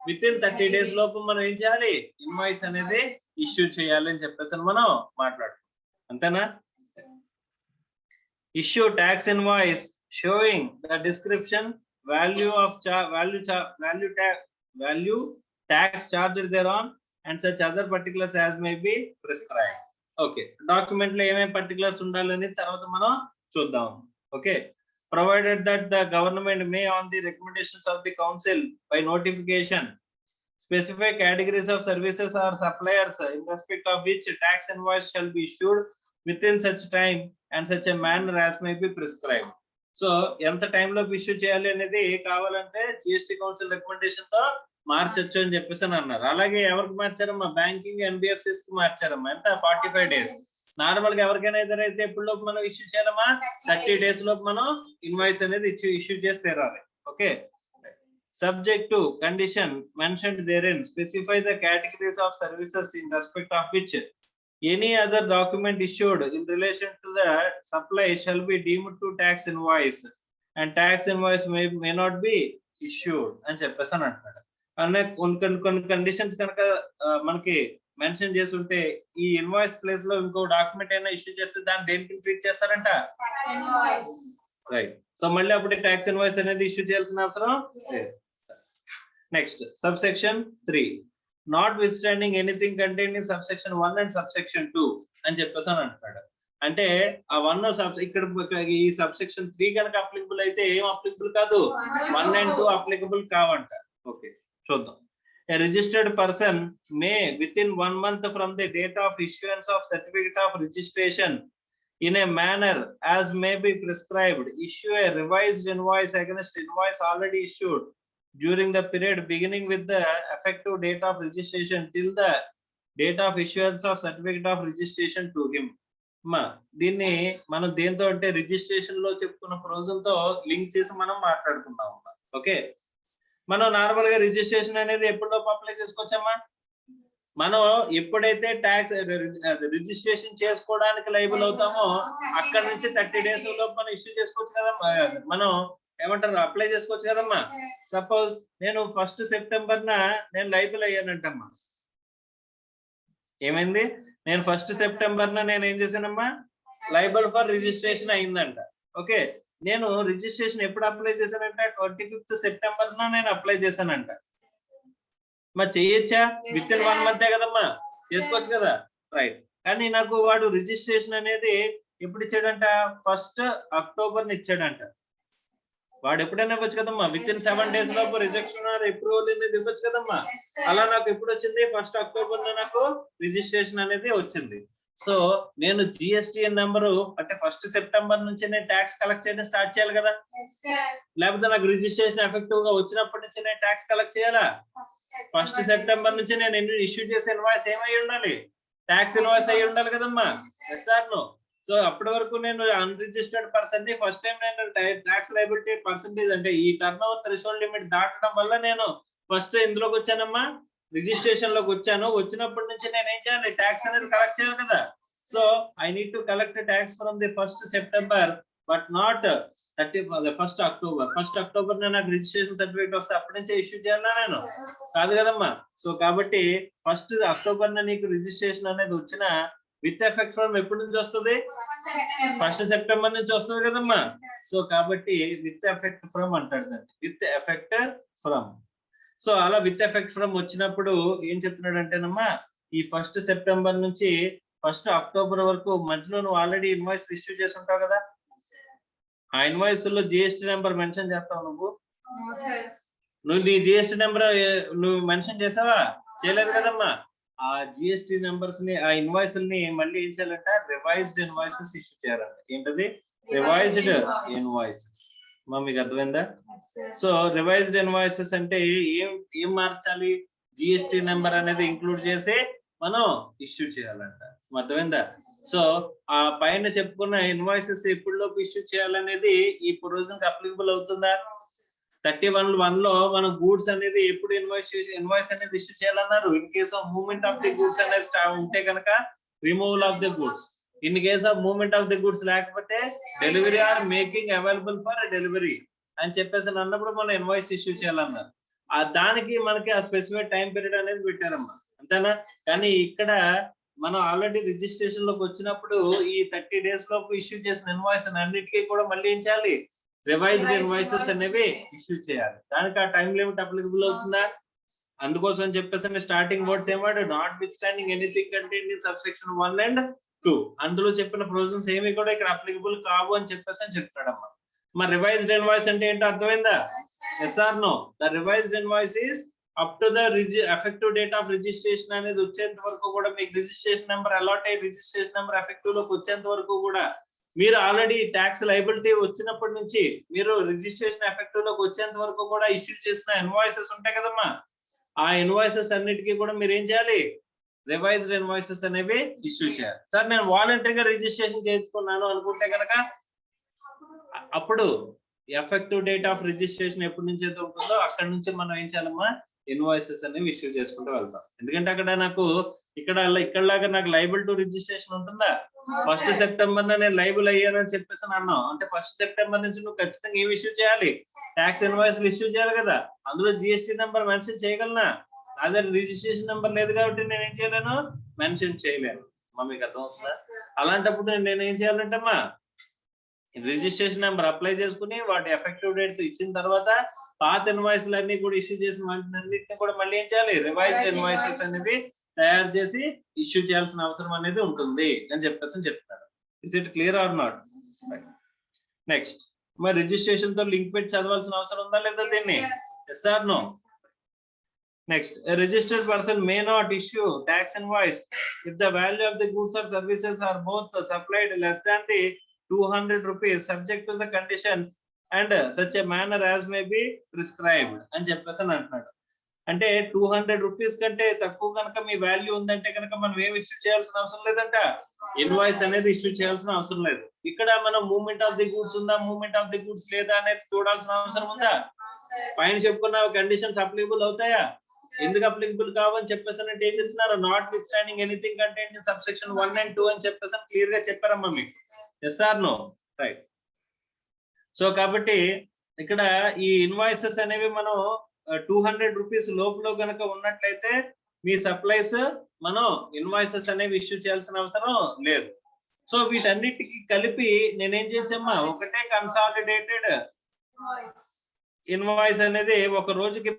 విత్ ఇన్ 30 days లోపు మనం ఏం చేయాలి? ఇన్వాయిస్ అనేది ఇష్యూ చేయాలి అని చెప్పేసి మనం మాట్లాడుకున్నాం. అంతేనా? Issue tax invoice showing the description, value tax charged thereon and such other particulars as may be prescribed. Okay. Document లో ఏమేం particulars ఉండాలని తర్వాత మనం చూద్దాం. Okay. Provided that the government may, on the recommendations of the council, by notification specify categories of services or suppliers in respect of which tax invoice shall be issued within such time and such a manner as may be prescribed. So ఎంత టైంలో issue చేయాలి అనేది కావాలంటే GST council recommendation తో మార్చొచ్చు అని చెప్పేసి అన్నారు. అలాగే ఎవరికి మార్చారమ్మా? బ్యాంకింగ్ ఎన్బిఎఫ్సిస్ కి మార్చారమ్మా. ఎంత? 45 days. నార్మల్ గా ఎవరికైనా అయితే ఎప్పుడు లోపు మనం ఇష్యూ చేయాలమ్మా? 30 days లోపు మనం ఇన్వాయిస్ అనేది ఇష్యూ చేసి తీరాలి. Okay. Subject to condition mentioned therein, specify the categories of services in respect of which any other document issued in relation to the supply shall be deemed to tax invoice and tax invoice may not be issued అని చెప్పేసి అని అంటున్నాడు. అనే కొన్ని conditions కనుక మనకి mention చేసి ఉంటే ఈ ఇన్వాయిస్ ప్లేస్ లో ఇంకో డాక్యుమెంట్ అయినా ఇష్యూ చేస్తే దాన్ని దేనికి ట్రీట్ చేస్తారంట? రైట్. సో మళ్ళీ అప్పుడు ట్యాక్స్ ఇన్వాయిస్ అనేది ఇష్యూ చేయాల్సిన అవసరం లేదు. Next subsection 3, notwithstanding anything contained in subsection 1 and subsection 2 అని చెప్పేసి అని అంటున్నాడు. అంటే ఆ 1 ఇక్కడ ఈ సబ్సెక్షన్ 3 కనుక అప్లికబుల్ అయితే ఏం అప్లికబుల్ కాదు, 1 and 2 అప్లికబుల్ కావంట. ఓకే, చూద్దాం. A registered person may within 1 month from the date of issuance of certificate of registration in a manner as may be prescribed issue a revised invoice against invoice already issued during the period beginning with the effective date of registration till the date of issuance of certificate of registration to him. మా దీన్ని మనం దేంతో అంటే registration లో చెప్పుకున్న provision తో link చేసి మనం మాట్లాడుకున్నాం. ఓకే, మనం నార్మల్ గా రిజిస్ట్రేషన్ అనేది ఎప్పుడో అప్లై చేసుకోవచ్చమ్మా? మనం ఎప్పుడైతే ట్యాక్స్ రిజిస్ట్రేషన్ చేసుకోవడానికి లైబుల్ అవుతామో అక్కడ నుంచి 30 days లోపు మనం ఇష్యూ చేసుకోవచ్చు కదా, మనం ఏమంటారు అప్లై చేసుకోవచ్చు కదమ్మా. సపోజ్ నేను 1st September నేను లైబుల్ అయ్యానంటమ్మా. ఏమైంది? నేను 1st September నేను ఏం చేశానమ్మా? లైబుల్ ఫర్ రిజిస్ట్రేషన్ అయిందంట. ఓకే, నేను రిజిస్ట్రేషన్ ఎప్పుడు అప్లై చేశానంట? 25th September నేను అప్లై చేశానంట. మరి చెయ్యొచ్చా? విత్ ఇన్ 1 month కదమ్మా, చేసుకోవచ్చు కదా. రైట్. కానీ నాకు వాడు రిజిస్ట్రేషన్ అనేది ఎప్పుడు ఇచ్చాడంట? 1st October ఇచ్చాడంట. వాడు ఎప్పుడైనా ఇవ్వచ్చు కదమ్మా, విత్ ఇన్ 7 days లోపు రిజెక్షన్ అప్రూవల్ అనేది ఇవ్వచ్చు కదమ్మా. అలా నాకు ఎప్పుడు వచ్చింది? 1st October నాకు రిజిస్ట్రేషన్ అనేది వచ్చింది. సో నేను జిఎస్టిఎన్ నెంబరు అంటే 1 సెప్టెంబర్ నుంచి నేను ట్యాక్స్ కలెక్ట్ చేయడం స్టార్ట్ చేయాలి కదా, లేకపోతే నాకు రిజిస్ట్రేషన్ ఎఫెక్టివ్ గా వచ్చినప్పటి నుంచి నేను ట్యాక్స్ కలెక్ట్ చేయాలా? 1 సెప్టెంబర్ నుంచి నేను ఇష్యూ చేసే ఇన్వాయిస్ ఏమై ఉండాలి? ట్యాక్స్ ఇన్వాయిస్ అయ్యి ఉండాలి కదమ్మా. Yes or no? సో అప్పటి వరకు నేను అన్రిజిస్టర్డ్ పర్సన్ ని ఫస్ట్ టైం నేను ట్యాక్స్ లయబిలిటీ పర్సెంటేజ్ అంటే ఈ టర్న్ ఓవర్ థ్రెషోల్డ్ లిమిట్ దాటడం వల్ల నేను ఫస్ట్ ఇందులోకి వచ్చానమ్మా, రిజిస్ట్రేషన్ లోకి వచ్చాను. వచ్చినప్పటి నుంచి నేను ఏం చేయాలి? ట్యాక్స్ అనేది కలెక్ట్ చేయాలి కదా. So I need to collect tax from the 1 September but not 1 October. 1 October నాకు రిజిస్ట్రేషన్ సర్టిఫికేట్ వస్తే అప్పటి నుంచే ఇష్యూ చేయాలా నేను? కాదు కదమ్మా. సో కాబట్టి 1 అక్టోబర్ నీకు రిజిస్ట్రేషన్ అనేది వచ్చిన విత్ ఎఫెక్ట్ ఫ్రమ్ ఎప్పటి నుంచి వస్తుంది? 1 సెప్టెంబర్ నుంచి వస్తుంది కదమ్మా. సో కాబట్టి విత్ ఎఫెక్ట్ ఫ్రమ్ అంటాడు దాన్ని, విత్ ఎఫెక్ట్ ఫ్రమ్. సో అలా విత్ ఎఫెక్ట్ ఫ్రమ్ వచ్చినప్పుడు ఏం చెప్తున్నాడు అంటేనమ్మా, ఈ 1 సెప్టెంబర్ నుంచి 1 అక్టోబర్ వరకు మధ్యలో నువ్వు ఆల్రెడీ ఇన్వాయిస్ ఇష్యూ చేసి ఉంటావు కదా, ఆ ఇన్వాయిస్ లో జిఎస్టీ నెంబర్ మెన్షన్ చేస్తావు నువ్వు. నువ్వు నీ జిఎస్టీ నెంబర్ నువ్వు మెన్షన్ చేసావా? చేయలేదు కదమ్మా. ఆ జిఎస్టీ నెంబర్స్ ని, ఆ ఇన్వాయిస్ ని మళ్ళీ ఏం చేయాలంట? రివైజ్డ్ ఇన్వాయిసెస్ ఇష్యూ చేయాలంట. ఏంటది? Revised invoices. మీకు అర్థమైందా? సో రివైజ్డ్ ఇన్వాయిసెస్ అంటే ఏం మార్చాలి? జిఎస్టీ నెంబర్ అనేది ఇంక్లూడ్ చేసి మనం ఇష్యూ చేయాలంట. అర్థమైందా? సో ఆ పైన చెప్పుకున్న ఇన్వాయిసెస్ ఎప్పుడులోపు ఇష్యూ చేయాలనేది ఈ ప్రొవిజన్ అప్లికబుల్ అవుతుందా? 31(1) లో మనం గూడ్స్ అనేది ఎప్పుడు ఇన్వాయిస్ అనేది ఇష్యూ చేయాలన్నారు? In case of movement of the goods అనేది ఉంటే కనుక removal of the goods. In case of movement of the goods లేకపోతే delivery or making available for delivery అని చెప్పేసి అన్నప్పుడు మనం ఇన్వాయిస్ ఇష్యూ చేయాలన్నారు. దానికి మనకి ఆ స్పెసిఫైడ్ టైం పీరియడ్ అనేది పెట్టారమ్మా, అంతేనా? కానీ ఇక్కడ మనం ఆల్రెడీ రిజిస్ట్రేషన్ లోకి వచ్చినప్పుడు ఈ 30 days లోపు ఇష్యూ చేసిన ఇన్వాయిస్ అన్నిటికీ కూడా మళ్ళీ ఏం చేయాలి? రివైజ్డ్ ఇన్వాయిసెస్ అనేవి ఇష్యూ చేయాలి. దానికి ఆ టైం లిమిట్ అప్లికబుల్ అవుతుందా? అందుకోసం చెప్పేసి స్టార్టింగ్ వర్డ్స్ ఏమాడు? Notwithstanding anything contained in subsection 1 and 2. అందులో చెప్పిన ప్రొవిజన్స్ ఏమి కూడా ఇక్కడ అప్లికబుల్ కావు అని చెప్పేసి చెప్తాడమ్మా. మరి రివైజ్డ్ ఇన్వాయిస్ అంటే ఏంటో అర్థమైందా? Yes or no? The revised invoice is up to the effective date of registration అనేది వచ్చేంత వరకు కూడా మీకు రిజిస్ట్రేషన్ నెంబర్ అలాట్ అయ్యి రిజిస్ట్రేషన్ నెంబర్ ఎఫెక్టివ్ లోకి వచ్చేంత వరకు కూడా మీరు ఆల్రెడీ ట్యాక్స్ లయబిలిటీ వచ్చినప్పటి నుంచి మీరు రిజిస్ట్రేషన్ ఎఫెక్టివ్ లోకి వచ్చేంత వరకు కూడా ఇష్యూ చేసిన ఇన్వాయిసెస్ ఉంటాయి కదమ్మా, ఆ ఇన్వాయిసెస్ అన్నిటికీ కూడా మీరు ఏం చేయాలి? రివైజ్డ్ ఇన్వాయిసెస్ అనేవి ఇష్యూ చేయాలి. సార్ నేను వాలంటరీగా రిజిస్ట్రేషన్ చేయించుకున్నాను అనుకుంటే కనుక అప్పుడు ఎఫెక్టివ్ డేట్ ఆఫ్ రిజిస్ట్రేషన్ ఎప్పటి నుంచి అయితే ఉంటుందో అక్కడ నుంచి మనం ఏం చేయాలమ్మా? ఇన్వాయిసెస్ అనేవి ఇష్యూ చేసుకుంటూ వెళ్తాం. ఎందుకంటే అక్కడ నాకు ఇక్కడలాగా నాకు లైబుల్ టు రిజిస్ట్రేషన్ ఉంటుందా? 1 సెప్టెంబర్ నేను లైబుల్ అయ్యానని చెప్పేసి అన్నాం అంటే 1 సెప్టెంబర్ నుంచి నువ్వు ఖచ్చితంగా ఏం ఇష్యూ చేయాలి? ట్యాక్స్ ఇన్వాయిస్లు ఇష్యూ చేయాలి కదా. అందులో జిఎస్టీ నెంబర్ మెన్షన్ చేయగలనా? అదే రిజిస్ట్రేషన్ నెంబర్ లేదు కాబట్టి నేను ఏం చేయలేను? మెన్షన్ చేయలేను. మీకు అర్థమవుతుందా? అలాంటప్పుడు నేను ఏం చేయాలంటమ్మా? రిజిస్ట్రేషన్ నెంబర్ అప్లై చేసుకుని వాటి ఎఫెక్టివ్ డేట్ ఇచ్చిన తర్వాత పాత ఇన్వాయిస్లు అన్ని కూడా ఇష్యూ చేసిన వాటిని కూడా మళ్ళీ ఏం చేయాలి? రివైజ్డ్ ఇన్వాయిసెస్ అనేవి తయారు చేసి ఇష్యూ చేయాల్సిన అవసరం అనేది ఉంటుంది అని చెప్పేసి చెప్తారు. Is it clear or not? Next, మరి రిజిస్ట్రేషన్ తో లింక్ పెట్టి చదవాల్సిన అవసరం ఉందా లేదా దీన్ని? Yes or no? Next, a registered person may not issue tax invoice if the value of the goods or services are both supplied less than the 200 rupees subject to the conditions and such a manner as may be prescribed అని చెప్పేసి అంటున్నాడు. అంటే 200 rupees కంటే తక్కువ కనుక మీ value ఉందంటే కనుక మనం ఏం ఇష్యూ చేయాల్సిన అవసరం లేదంట, ఇన్వాయిస్ అనేది ఇష్యూ చేయాల్సిన అవసరం లేదు. ఇక్కడ మనం మూవ్మెంట్ ఆఫ్ ది గూడ్స్ ఉందా, మూవ్మెంట్ ఆఫ్ ది గూడ్స్ లేదా అనేది చూడాల్సిన అవసరం ఉందా? పైన చెప్పుకున్న కండిషన్స్ అప్లికబుల్ అవుతాయా? ఎందుకు అప్లికబుల్ కావని చెప్పేసి అంటే ఏం చెప్తున్నారు? Notwithstanding anything contained in subsection 1 and 2 అని చెప్పేసి క్లియర్ గా చెప్పారమ్మా మీకు. Yes or no? Right. So కాబట్టి ఇక్కడ ఈ ఇన్వాయిసెస్ అనేవి మనం 200 రూపీస్ లోపల కనుక ఉన్నట్లయితే మీ సప్లైస్ మనం ఇన్వాయిసెస్ అనేవి ఇష్యూ చేయాల్సిన అవసరం లేదు. సో వీటన్నిటికి కలిపి నేనేం చేయొచ్చమ్మా? ఒకటే కన్సాలిడేటెడ్ ఇన్వాయిస్ అనేది ఒక రోజుకి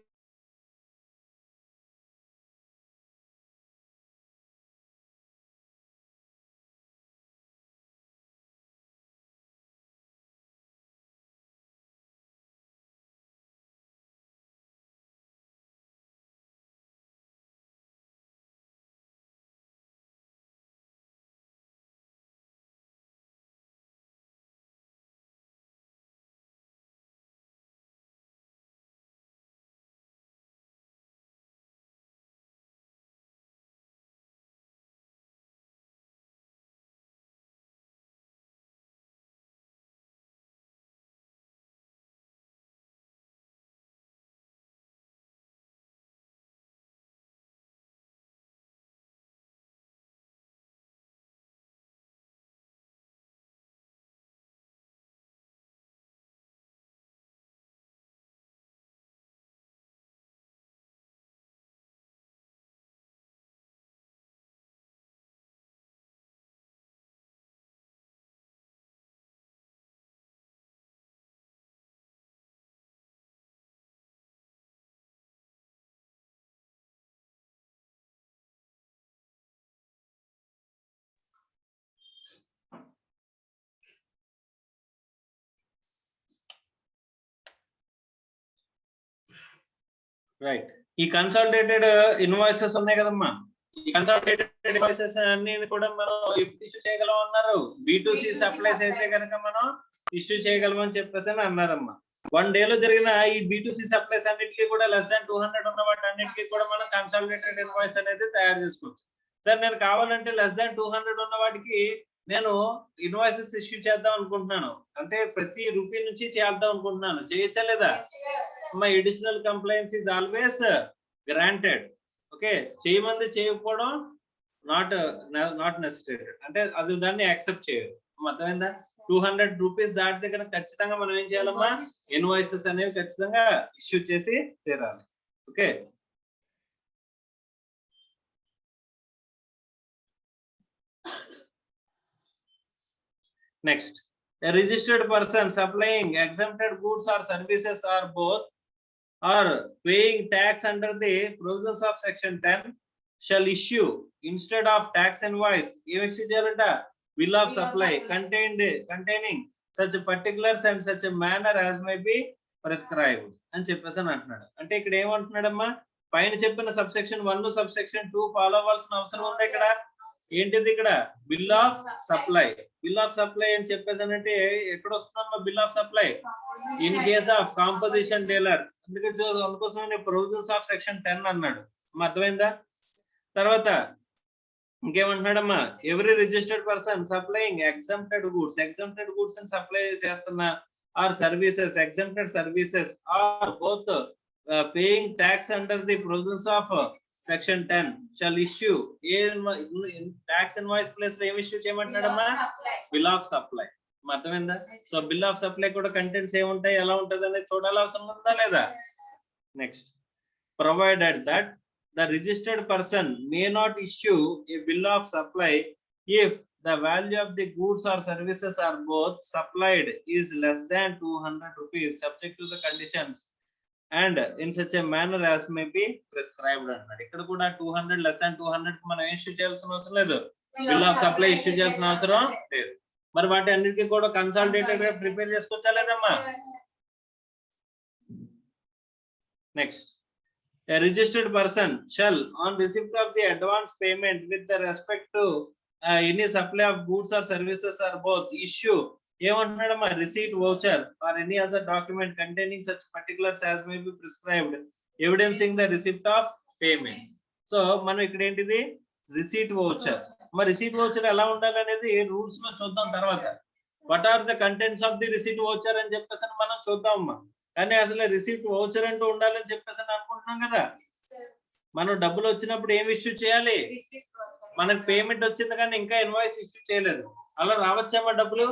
రైట్. ఈ కన్సాలిడేటెడ్ ఇన్వాయిసెస్ ఉన్నాయి కదమ్మా, ఈ కన్సాలిడేటెడ్ ఇన్వాయిసెస్ అన్ని కూడా మనం ఇష్యూ చేయగలం అన్నారు. B2C సప్లైస్ అయితే కనుక మనం ఇష్యూ చేయగలమని చెప్పేసి అని అన్నారమ్మా. 1 day లో జరిగిన ఈ B2C సప్లైస్ అన్నిటికీ కూడా లెస్ దాన్ 200 ఉన్న వాటి అన్నిటికీ కూడా మనం కన్సాలిడేటెడ్ ఇన్వాయిస్ అనేది తయారు చేసుకోవచ్చు. సార్ నేను కావాలంటే లెస్ దాన్ 200 ఉన్న వాటికి నేను ఇన్వాయిసెస్ ఇష్యూ చేద్దాం అనుకుంటున్నాను, అంటే ప్రతి రూపీ నుంచి చేద్దాం అనుకుంటున్నాను, చేయొచ్చా లేదా? My additional compliance is always granted. Okay, చేయమంది చేయకపోవడం నాట్ నెసెసరీ, అంటే అది దాన్ని యాక్సెప్ట్ చేయరు. అర్థమైందా? 200 రూపీస్ దాటితే కనుక ఖచ్చితంగా మనం ఏం చేయాలమ్మా, ఇన్వాయిసెస్ అనేవి ఖచ్చితంగా ఇష్యూ చేసి తీరాలి. Okay, next, a registered person supplying exempted goods or services or both or paying tax under the provisions of section 10 shall issue instead of tax invoice bill of supply containing such particulars and such a manner as may be prescribed అని చెప్పేసి అంటున్నాడు. అంటే ఇక్కడ ఏమంటున్నాడమ్మా, పైన చెప్పిన subsection 1 subsection 2 follow అవ్వాల్సిన అవసరం ఉంది. ఇక్కడ ఏంటిది, ఇక్కడ bill of supply. Bill of supply అని చెప్పేసానంటే ఎక్కడ వస్తుందమ్మా bill of supply? In case of composition dealers. అందుకోసం ప్రొవిజన్స్ ఆఫ్ సెక్షన్ 10 అన్నాడు. అర్థమైందా? తర్వాత ఇంకేమంటున్నాడమ్మా, every registered person supplying exempted goods అని సప్లై చేస్తున్న or services, exempted services or both paying tax under the provisions of section 10 shall issue tax invoice place లో ఏం issue చేయమంటున్నాడమ్మా, బిల్ ఆఫ్ సప్లై. అర్థమైందా? సో బిల్ ఆఫ్ సప్లై కూడా contents ఏముంటాయి, ఎలా ఉంటది అనేది చూడాలి, అవసరం ఉందా లేదా? Next, provided that the registered person may not issue A bill of supply if the value of the goods or services are both supplied is less than 200 rupees subject to the conditions and in such a manner as may be prescribed అన్నాడు. ఇక్కడ కూడా 200 less than 200 కి మనం issue చేయాల్సిన అవసరం లేదు, bill of supply issue చేయాల్సిన అవసరం లేదు. మరి వాటి అన్నిటికీ కూడా కన్సాలిడేటెడ్ గా ప్రిపేర్ చేసుకోవచ్చా లేదమ్మా? Next, a registered person shall on receipt of the advance payment with the respect to any supply of goods or services or both issue ఏమంటున్నాడమ్మా, receipt voucher or any other document containing such particulars as may be prescribed evidencing the receipt of payment. So మనం ఇక్కడ ఏంటిది, receipt voucher. మరి receipt voucher ఎలా ఉండాలి అనేది rules లో చూద్దాం తర్వాత. What are the contents of the receipt voucher అని చెప్పేసి మనం చూద్దామమ్మా. కానీ అసలు రిసీట్ వౌచర్ అంటూ ఉండాలని చెప్పేసి అనుకుంటున్నాం కదా. మనం డబ్బులు వచ్చినప్పుడు ఏం ఇష్యూ చేయాలి, మనకు పేమెంట్ వచ్చింది కానీ ఇంకా ఇన్వాయిస్ ఇష్యూ చేయలేదు, అలా రావచ్చామా డబ్బులు?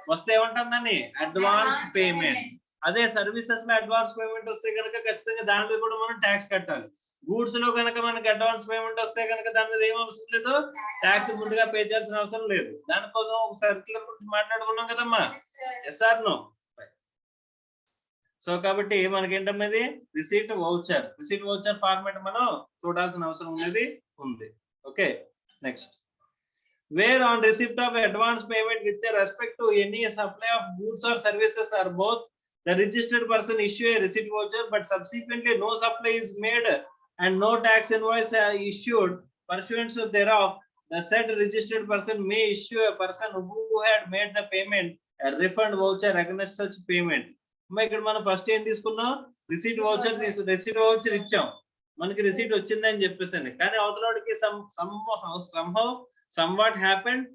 వస్తే ఏమంటాం దాన్ని, అడ్వాన్స్ పేమెంట్. అదే సర్వీసెస్ లో అడ్వాన్స్ పేమెంట్ వస్తే కనుక ఖచ్చితంగా దాని మీద కూడా మనం ట్యాక్స్ కట్టాలి. గూడ్స్ లో కనుక మనకి అడ్వాన్స్ పేమెంట్ వస్తే కనుక దాని మీద ఏం అవసరం లేదు, ట్యాక్స్ ముందుగా పే చేయాల్సిన అవసరం లేదు. దానికోసం ఒక సర్క్యులర్ గురించి మాట్లాడుకున్నాం కదమ్మా, ఎస్ ఆర్ నో? సో కాబట్టి మనకి ఏంటమ్మది, రిసీట్ వౌచర్ ఫార్మాట్ మనం చూడాల్సిన అవసరం ఉంది. Okay, next, where on receipt of advance payment with respect to any supply of goods or services or both the registered person issue a receipt voucher but subsequently no supply is made and no tax invoice issued pursuant to thereof, the said registered person may issue a person who had made the payment a refund voucher against such payment. ఇక్కడ మనం first ఏం తీసుకున్నాం, receipt voucher ఇచ్చాం, మనకి receipt వచ్చిందని చెప్పేసాను. కానీ అవతలకి సమ్వాట్ హ్యాపెండ్,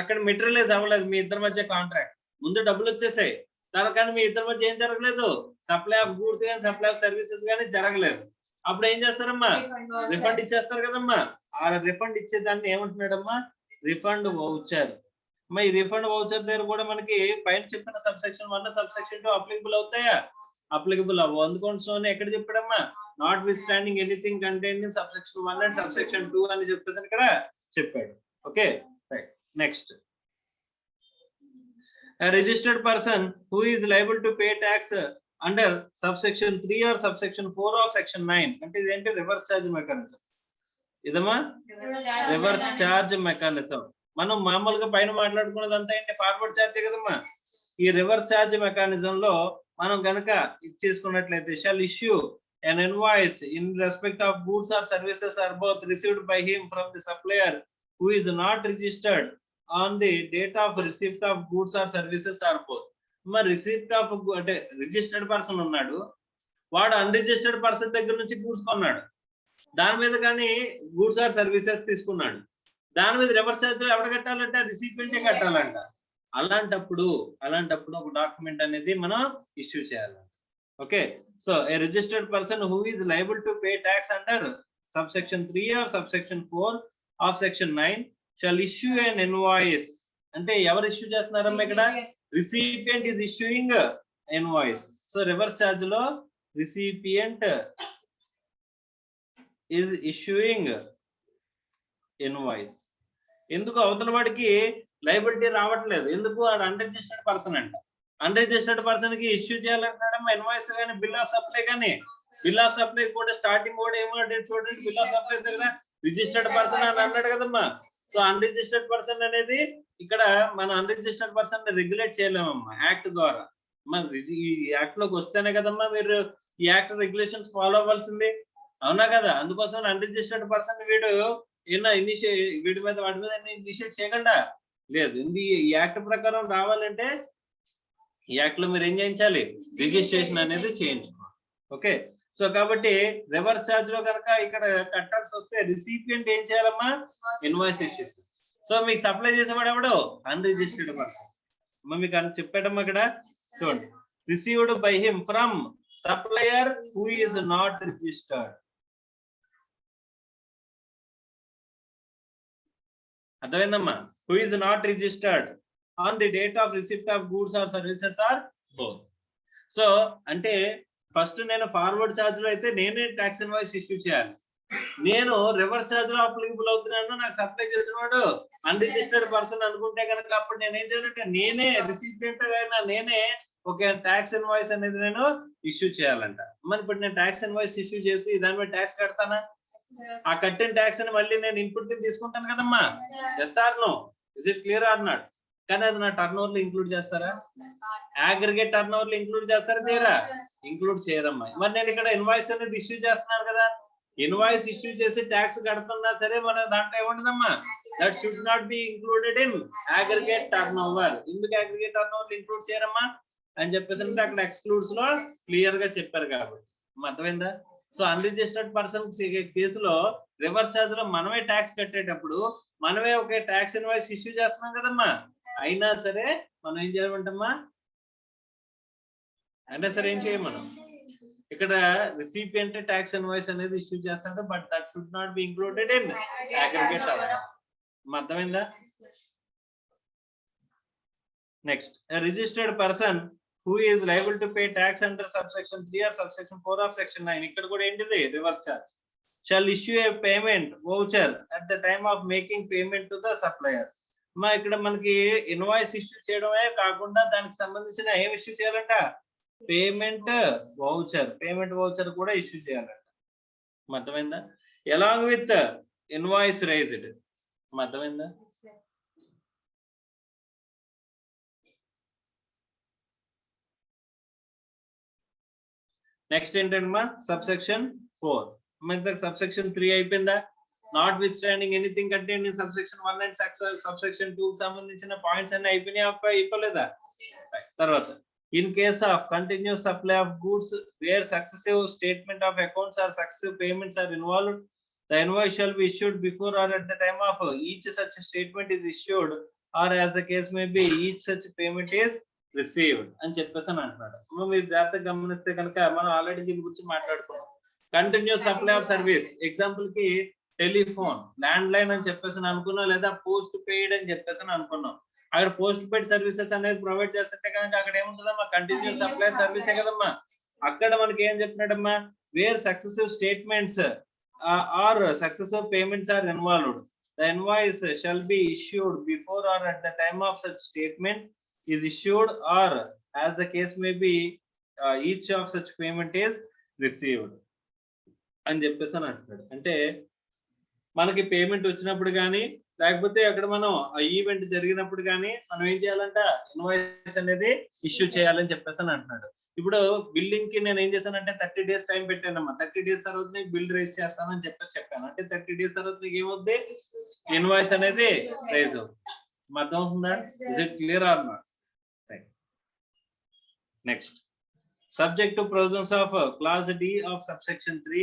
అక్కడ మెటీరియలైజ్ అవ్వలేదు మీ ఇద్దరి మధ్య కాంట్రాక్ట్. ముందు డబ్బులు వచ్చేసాయి కానీ మీ ఇద్దరి మధ్య ఏం జరగలేదు, సప్లై ఆఫ్ గూడ్స్ కానీ సప్లై ఆఫ్ సర్వీసెస్ కానీ జరగలేదు. అప్పుడు ఏం చేస్తారమ్మా, రిఫండ్ ఇచ్చేస్తారు కదమ్మా. ఆ రిఫండ్ ఇచ్చేదాన్ని ఏమంటున్నాడమ్మా, రిఫండ్ వౌచర్. ఈ రిఫండ్ వౌచర్ దగ్గర కూడా మనకి పైన చెప్పిన సబ్సెక్షన్ 1 సబ్సెక్షన్ 2 అప్లికబుల్ అవుతాయా? అప్లికబుల్ అవ్వవు. అందుకోసం ఎక్కడ చెప్పాడమ్మా, notwithstanding anything contained in subsection 1 and subsection 2 అని చెప్పేసి ఇక్కడ చెప్పాడు. Okay, right. Next, a registered person who is liable to pay tax under subsection 3 or subsection 4 of section 9 అంటే ఇదేంటి, రివర్స్ చార్జ్ మెకానిజం. ఇదమ్మా రివర్స్ చార్జ్ మెకానిజం. మనం మామూలుగా పైన మాట్లాడుకున్నదంతా ఏంటి, ఫార్వర్డ్ చార్జ్ కదమ్మా. ఈ రివర్స్ చార్జ్ మెకానిజం లో మనం గనక ఇచ్చేసుకున్నట్లయితే shall issue an invoice in respect of goods or services are both received by him from the supplier who is not registered on the date of receipt of goods or services are both. మరి receipt of అంటే registered person ఉన్నాడు, వాడు unregistered person దగ్గర నుంచి goods కొన్నాడు, దాని మీద కానీ గూడ్స్ ఆర్ సర్వీసెస్ తీసుకున్నాడు, దాని మీద రివర్స్ ఛార్జ్ ఎవరు కట్టాలంటే రిసిపియంటే కట్టాలంట. అలాంటప్పుడు ఒక డాక్యుమెంట్ అనేది మనం ఇష్యూ చేయాలంట. Okay, so a registered person who is liable to pay tax under subsection 3 or subsection 4 of section 9 shall issue an invoice. అంటే ఎవరు ఇష్యూ చేస్తున్నారమ్మా ఇక్కడ? Recipient is issuing invoice. So reverse charge లో recipient is issuing invoice. ఎందుకు అవతల వాడికి liability రావట్లేదు? ఎందుకు? వాడు అన్రిజిస్టర్డ్ పర్సన్ అంట. అన్రిజిస్టర్డ్ పర్సన్ కి ఇష్యూ చేయాలంటాడమ్మా ఇన్వాయిస్ కానీ బిల్ ఆఫ్ సప్లై కానీ. బిల్ ఆఫ్ సప్లై కూడా స్టార్టింగ్ కూడా ఏమంటే చూడండి, బిల్ ఆఫ్ సప్లై దగ్గర రిజిస్టర్డ్ పర్సన్ అని అన్నాడు కదమ్మా. సో అన్రిజిస్టర్డ్ పర్సన్ అనేది ఇక్కడ మన అన్రిజిస్టర్డ్ పర్సన్ రెగ్యులేట్ చేయలేమమ్మా యాక్ట్ ద్వారా. మన ఈ యాక్ట్ లోకి వస్తేనే కదమ్మా మీరు ఈ యాక్ట్ రెగ్యులేషన్స్ ఫాలో అవ్వాల్సింది, అవునా కదా? అందుకోసం అన్రిజిస్టర్డ్ పర్సన్ వీడు వీడి మీద వాటి మీద ఇనిషియేట్ చేయకుండా లేదు. ఈ యాక్ట్ ప్రకారం రావాలంటే ఈ యాక్ట్ లో మీరు ఏం చేయించాలి? రిజిస్ట్రేషన్ అనేది చేయించుకోవాలి. ఓకే, సో కాబట్టి రివర్స్ ఛార్జ్ లో కనుక ఇక్కడ కట్టాల్సి వస్తే రిసిపియంట్ ఏం చేయాలమ్మా? Invoice issue. సో మీకు సప్లై చేసేవాడు ఎవడు? Unregistered person. మీకు చెప్పాడమ్మా ఇక్కడ చూడండి, received by him from supplier who is not registered. అర్థమైందమ్మా? Who is not registered on the date of receipt of goods or services or both. So అంటే ఫస్ట్ నేను ఫార్వర్డ్ ఛార్జ్ లో అయితే నేనే ట్యాక్స్ ఇన్వాయిస్ ఇష్యూ చేయాలి. నేను reverse charge లో applicable అవుతున్నాను, నాకు సప్లై చేసిన వాడు అన్రిజిస్టర్డ్ పర్సన్ అనుకుంటే కనుక అప్పుడు నేను ఏం చేయాలంటే నేనే రిసిపియంట్ అయినా నేనే ఒక ట్యాక్స్ ఇన్వాయిస్ అనేది నేను ఇష్యూ చేయాలంట. మరి ఇప్పుడు నేను ట్యాక్స్ ఇన్వాయిస్ ఇష్యూ చేసి దాని మీద ట్యాక్స్ కడతానా? ఆ కట్టిన ట్యాక్స్ అని మళ్ళీ నేను ఇన్పుట్ కింద తీసుకుంటాను కదమ్మా. Yes or no? Is it clear or not? కానీ అది నా టర్న్ ఓవర్ లో ఇంక్లూడ్ చేస్తారా? అగ్రిగేట్ టర్న్ ఓవర్ లో ఇంక్లూడ్ చేస్తారా? చేయరా? ఇంక్లూడ్ చేయరమ్మా. మరి నేను ఇక్కడ ఇన్వాయిస్ అనేది ఇష్యూ చేస్తున్నాను కదా, ఇన్వాయిస్ ఇష్యూ చేసి ట్యాక్స్ కడుతున్నా సరే మన దాంట్లో ఏముంటదమ్మా? That should not be included in aggregate turnover. ఎందుకు అగ్రిగేట్ టర్న్ ఓవర్ ఇంక్లూడ్ చేయరమ్మా అని చెప్పేసి అంటే అక్కడ ఎక్స్క్లూడ్స్ లో క్లియర్ గా చెప్పారు కాబట్టి. అర్థమైందా? సో అన్రిజిస్టర్డ్ పర్సన్ కేసులో రివర్స్ ఛార్జ్ లో మనమే ట్యాక్స్ కట్టేటప్పుడు మనమే ఒక ట్యాక్స్ ఇన్వాయిస్ ఇష్యూ చేస్తున్నాం కదమ్మా. అయినా సరే మనం ఏం చేయమంటమ్మా? అయినా సరే ఏం చేయం మనం ఇక్కడ రిసిపియంట్ ట్యాక్స్ ఇన్వాయిస్ అనేది ఇష్యూ చేస్తాడు, but that should not be included in aggregate turn. అర్థమైందా? Next, registered person who is liable to pay tax under subsection 3 or subsection 4 of section 9 ikkada kuda entidi reverse charge shall issue a payment voucher at the time of making payment to the supplier. మా ఇక్కడ మనకి invoice issue చేయడమే కాకుండా దానికి సంబంధించిన ఏం issue చేయాలంట? Payment voucher కూడా ఇష్యూ చేయాలంట. అర్థమైందా? Along with invoice raised. అర్థమైందా? నెక్స్ట్ ఏంటమ్మా? సబ్సెక్షన్ 4. మన సబ్సెక్షన్ 3 అయిపోయిందా? Notwithstanding anything contained in subsection 1 and subsection 2 కి సంబంధించిన పాయింట్స్ అన్ని అయిపోలేదా? తర్వాత in case of continuous supply of goods where successive statement of accounts or successive payments are involved, the invoice shall be issued before or at the time of each such statement is issued, or as the case may be each such payment is received అని చెప్పేసి అంటున్నాడు. మీరు జాగ్రత్తగా గమనిస్తే కనుక మనం already దీని గురించి మాట్లాడుకున్నాం. Continuous supply of service, example కి టెలిఫోన్ ల్యాండ్ లైన్ అని చెప్పేసి అనుకున్నాం, లేదా పోస్ట్ పెయిడ్ అని చెప్పేసి అనుకున్నాం. అక్కడ పోస్ట్ పెయిడ్ సర్వీసెస్ అనేది ప్రొవైడ్ చేస్తుంటే కనుక అక్కడ ఏముంటుందమ్మా? కంటిన్యూస్ సప్లై సర్వీసే కదమ్మా. అక్కడ మనకి ఏం చెప్తున్నాడమ్మా? Where successive statements or successive payments are involved, the invoice shall be issued before or at the time of such statement is issued, or as the case may be each of such payment is received అని చెప్పేసి అంటున్నాడు. అంటే మనకి payment వచ్చినప్పుడు కానీ లేకపోతే అక్కడ మనం ఆ ఈవెంట్ జరిగినప్పుడు కానీ మనం ఏం చేయాలంట, ఇన్వాయిస్ అనేది ఇష్యూ చేయాలని చెప్పేసి అని అంటున్నాడు. ఇప్పుడు బిల్డింగ్ కి నేను ఏం చేశానంటే 30 days టైం పెట్టానమ్మా. 30 days తర్వాత నీకు బిల్ రేస్ చేస్తానని చెప్పేసి చెప్పాను. అంటే 30 days తర్వాత నీకు ఏమవుద్ది, ఇన్వాయిస్ అనేది రేజ్ అవుతుంది. అర్థం అవుతుందా? Is it clear or not? Next, subject to provisions of clause D of subsection 3,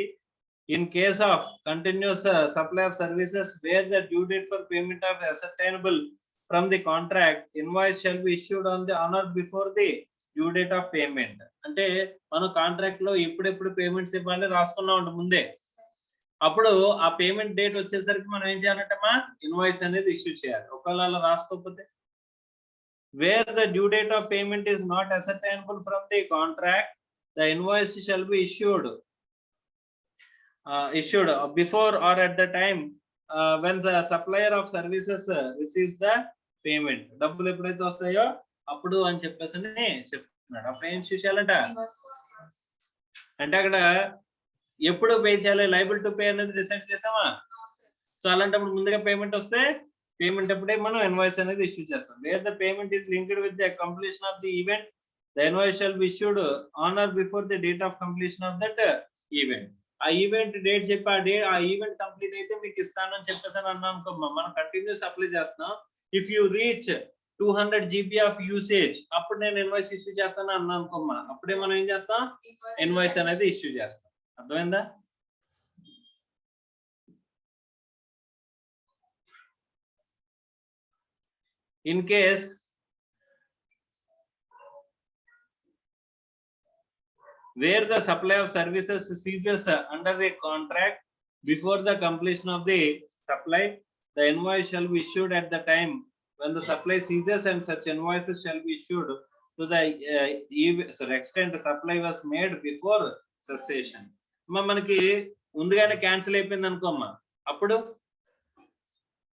in case of continuous supply of services where the due date for payment of ascertainable from the contract, invoice shall be issued on or before the due date of payment. అంటే మనం contract లో ఎప్పుడెప్పుడు payments ఇవ్వాలి రాసుకున్నాం ముందే. అప్పుడు ఆ payment date వచ్చేసరికి మనం ఏం చేయాలంటమ్మా, ఇన్వాయిస్ అనేది ఇష్యూ చేయాలి. ఒకవేళ అలా రాసుకోకపోతే, where the due date of payment is not ascertainable from the contract, the invoice shall be issued before or at the time when the supplier of services receives the payment. డబ్బులు ఎప్పుడైతే వస్తాయో అప్పుడు అని చెప్పేసి చెప్తున్నాడు. అప్పుడు ఏం చేయాలంట అంటే అక్కడ ఎప్పుడు పే చేయాలి, లైబుల్ టు పే అనేది డిసైడ్ చేసామా. సో అలాంటప్పుడు ముందుగా పేమెంట్ వస్తే పేమెంట్ అప్పుడే మనం ఇన్వాయిస్ అనేది ఇష్యూ చేస్తాం. Wear the payment is linked with the completion of the event, the invoice shall be issued on are before the date of completion of that event. ఆ event date చెప్పి ఆ event complete అయితే మీకు ఇస్తానని చెప్పేసి అన్నాం అనుకోమ్మా. మనం కంటిన్యూస్ అప్లై చేస్తున్నాం. If you reach 200 GB of usage, అప్పుడు నేను ఇన్వాయిస్ ఇష్యూ చేస్తాను అన్నాను అనుకోమ్మా. అప్పుడే మనం ఏం చేస్తాం, ఇన్వాయిస్ అనేది ఇష్యూ చేస్తాం. అర్థమైందా? In case where the supply of services ceases under a contract before the completion of the supply, the invoice shall be issued at the time when the supply ceases, and such invoices shall be issued to the extent the supply was made before cessation. మనకి ముందుగానే cancel అయిపోయింది అనుకోమ్మా. అప్పుడు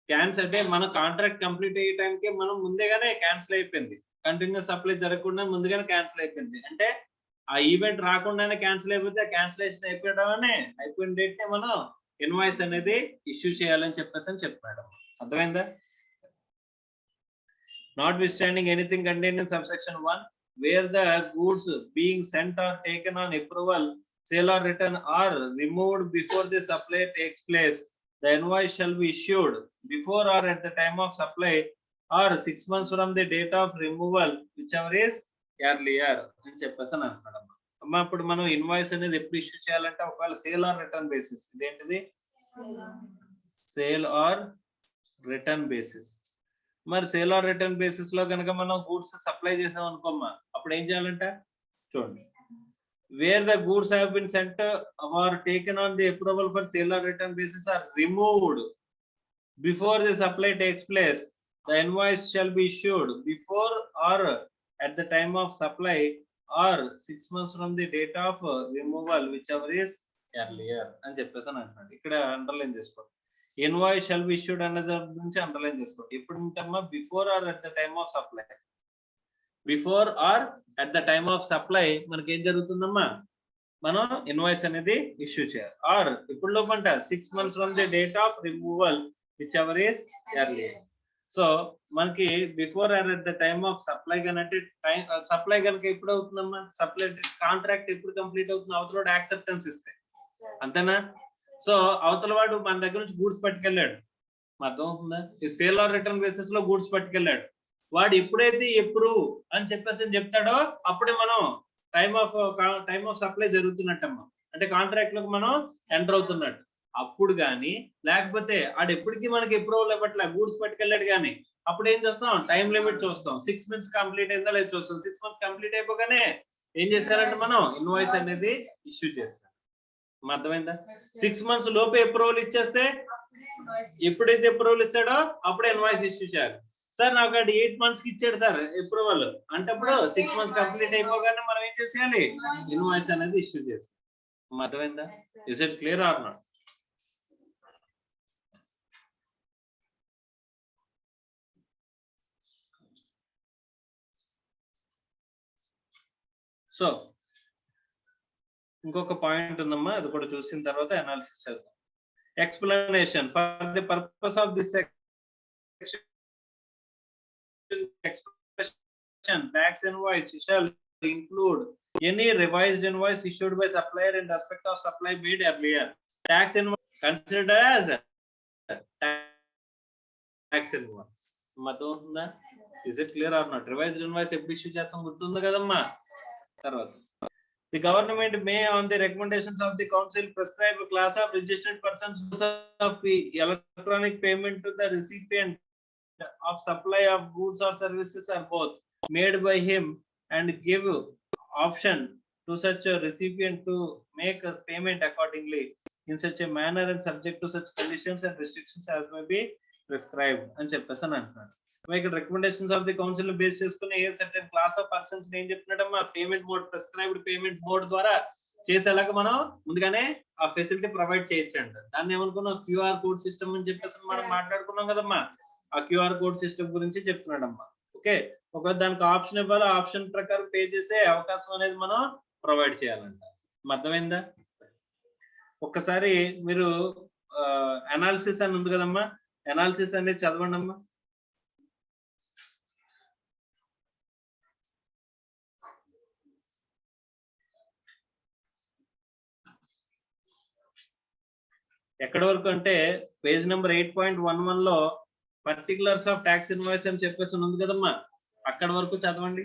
cancel అంటే మన contract complete అయ్యే టైంకి మనం ముందేగానే cancel అయిపోయింది. కంటిన్యూస్ సప్లై జరగకుండా ముందుగానే క్యాన్సిల్ అయిపోయింది. అంటే ఆ ఈవెంట్ రాకుండానే క్యాన్సిల్ అయిపోతే ఆ క్యాన్సిలేషన్ అయిపోయిన డేట్ నే మనం ఇన్వాయిస్ అనేది ఇష్యూ చేయాలని చెప్పేసి అని చెప్పాడు. అర్థమైందా? Notwithstanding anything contained in subsection 1, where the goods being sent or taken on approval, sale or return or removed before the supply takes place, the invoice shall be issued before or at the time of supply or 6 months from the date of removal, whichever is earlier అని చెప్పేసి అని అంటున్నాడు. అమ్మా ఇప్పుడు మనం invoice అనేది ఎప్పుడు issue చేయాలంటే ఒకవేళ సేల్ ఆర్ రిటర్న్ బేసిస్. ఇదేంటిది, సేల్ ఆర్ రిటర్న్ బేసిస్. మరి సేల్ ఆర్ రిటర్న్ బేసిస్ లో కనుక మనం గూడ్స్ సప్లై చేసాం అనుకోమ్మా, అప్పుడు ఏం చేయాలంట చూడండి. Where the goods have been sent or taken on the approval for sale or return basis are removed before the supply takes place, the invoice shall be issued before or at the time of supply or 6 months from the date of removal, whichever is earlier అని చెప్పేసి అని అంటున్నాడు. ఇక్కడ underline చేసుకోండి. Invoice shall be issued అన్నది నుంచి underline చేసుకోండి. ఎప్పుడు ఉంటమ్మా, before or at the time of supply. Before or at the time of supply మనకి ఏం జరుగుతుందమ్మా, మనం ఇన్వాయిస్ అనేది ఇష్యూ చేయాలి. ఆర్ ఇప్పుడు లోపంట 6 months from the date of removal, whichever is earlier. So మనకి before or at the time of supply కనంటే supply కనుక ఎప్పుడు అవుతుందమ్మా, సప్లై కాంట్రాక్ట్ ఎప్పుడు కంప్లీట్ అవుతుంది, అవతల యాక్సెప్టెన్స్ ఇస్తే అంతేనా. సో అవతల వాడు మన దగ్గర నుంచి గూడ్స్ పట్టుకెళ్ళాడు, అర్థం అవుతుందా, ఈ సేల్ ఆర్ రిటర్న్ బేసిస్ లో గూడ్స్ పట్టుకెళ్ళాడు. వాడు ఎప్పుడైతే ఎప్రూవ్ అని చెప్పేసి చెప్తాడో అప్పుడే మనం టైమ్ ఆఫ్ సప్లై జరుగుతున్నట్టమ్మా. అంటే కాంట్రాక్ట్ లోకి మనం ఎంటర్ అవుతున్నట్టు. అప్పుడు కానీ లేకపోతే ఆడు ఎప్పటికీ మనకి అప్రూవల్ ఇవ్వట్లే, గూడ్స్ పట్టుకెళ్ళాడు కానీ, అప్పుడు ఏం చేస్తాం, టైం లిమిట్ చూస్తాం. 6 months కంప్లీట్ అయిందా లేదు చూస్తాం. 6 months కంప్లీట్ అయిపోగానే ఏం చేశారంటే మనం ఇన్వాయిస్ అనేది ఇష్యూ చేస్తాం. అర్థమైందా? 6 months లోపే అప్రూవల్ ఇచ్చేస్తే, ఎప్పుడైతే అప్రూవల్ ఇస్తాడో అప్పుడే ఇన్వాయిస్ ఇష్యూ చేయాలి. సార్ నాకు 8 months కి ఇచ్చాడు సార్ అప్రూవల్ అంటే అప్పుడు 6 months కంప్లీట్ అయిపోగానే మనం ఏం చేసేయాలి, ఇన్వాయిస్ అనేది ఇష్యూ చేస్తాం. అర్థమైందా? Is it clear or not? So ఇంకొక పాయింట్ ఉందమ్మా, అది కూడా చూసిన తర్వాత అనాలిసిస్ చేద్దాం. Explanation for the purpose of this expression tax invoice shall include any revised invoice issued by supplier in respect of supply made earlier. Tax invoice considered as tax invoice. అర్థమవుతుందా? Is it clear or not? Revised invoice ఎప్పుడు issue చేస్తాం గుర్తుంది కదమ్మా. తర్వాత the government may on the recommendations of the council prescribe a class of registered persons of electronic payment to the recipient of supply of goods or services or both made by him and give option to such a recipient to make a payment accordingly in such a manner and subject to such conditions and restrictions as may be prescribed అని చెప్పేసి అని అంటున్నాడు. ఇక్కడ recommendations of the council base చేసుకుని a certain class of persons ఏం చెప్తున్నాడమ్మా, payment mode prescribed payment mode ద్వారా చేసేలాగా మనం ముందుగానే ఆ ఫెసిలిటీ ప్రొవైడ్ చేయొచ్చు అంట. దాన్ని ఏమనుకున్నాం, క్యూఆర్ కోడ్ సిస్టమ్ అని చెప్పేసి మనం మాట్లాడుకున్నాం కదమ్మా. ఆ క్యూఆర్ కోడ్ సిస్టమ్ గురించి చెప్తున్నాడమ్మా. ఓకే, ఒకవేళ దానికి ఆప్షన్ ఇవ్వాలి, ఆప్షన్ ప్రకారం పే చేసే అవకాశం అనేది మనం ప్రొవైడ్ చేయాలంట. అర్థమైందా? ఒక్కసారి మీరు అనాలిసిస్ అని ఉంది కదమ్మా, అనాలిసిస్ అనేది చదవండి అమ్మా. ఎక్కడి వరకు అంటే పేజ్ నెంబర్ 8.11 లో పర్టికులర్స్ ఆఫ్ ట్యాక్స్ ఇన్వాయిస్ అని చెప్పేసి ఉంది కదమ్మా, అక్కడ వరకు చదవండి.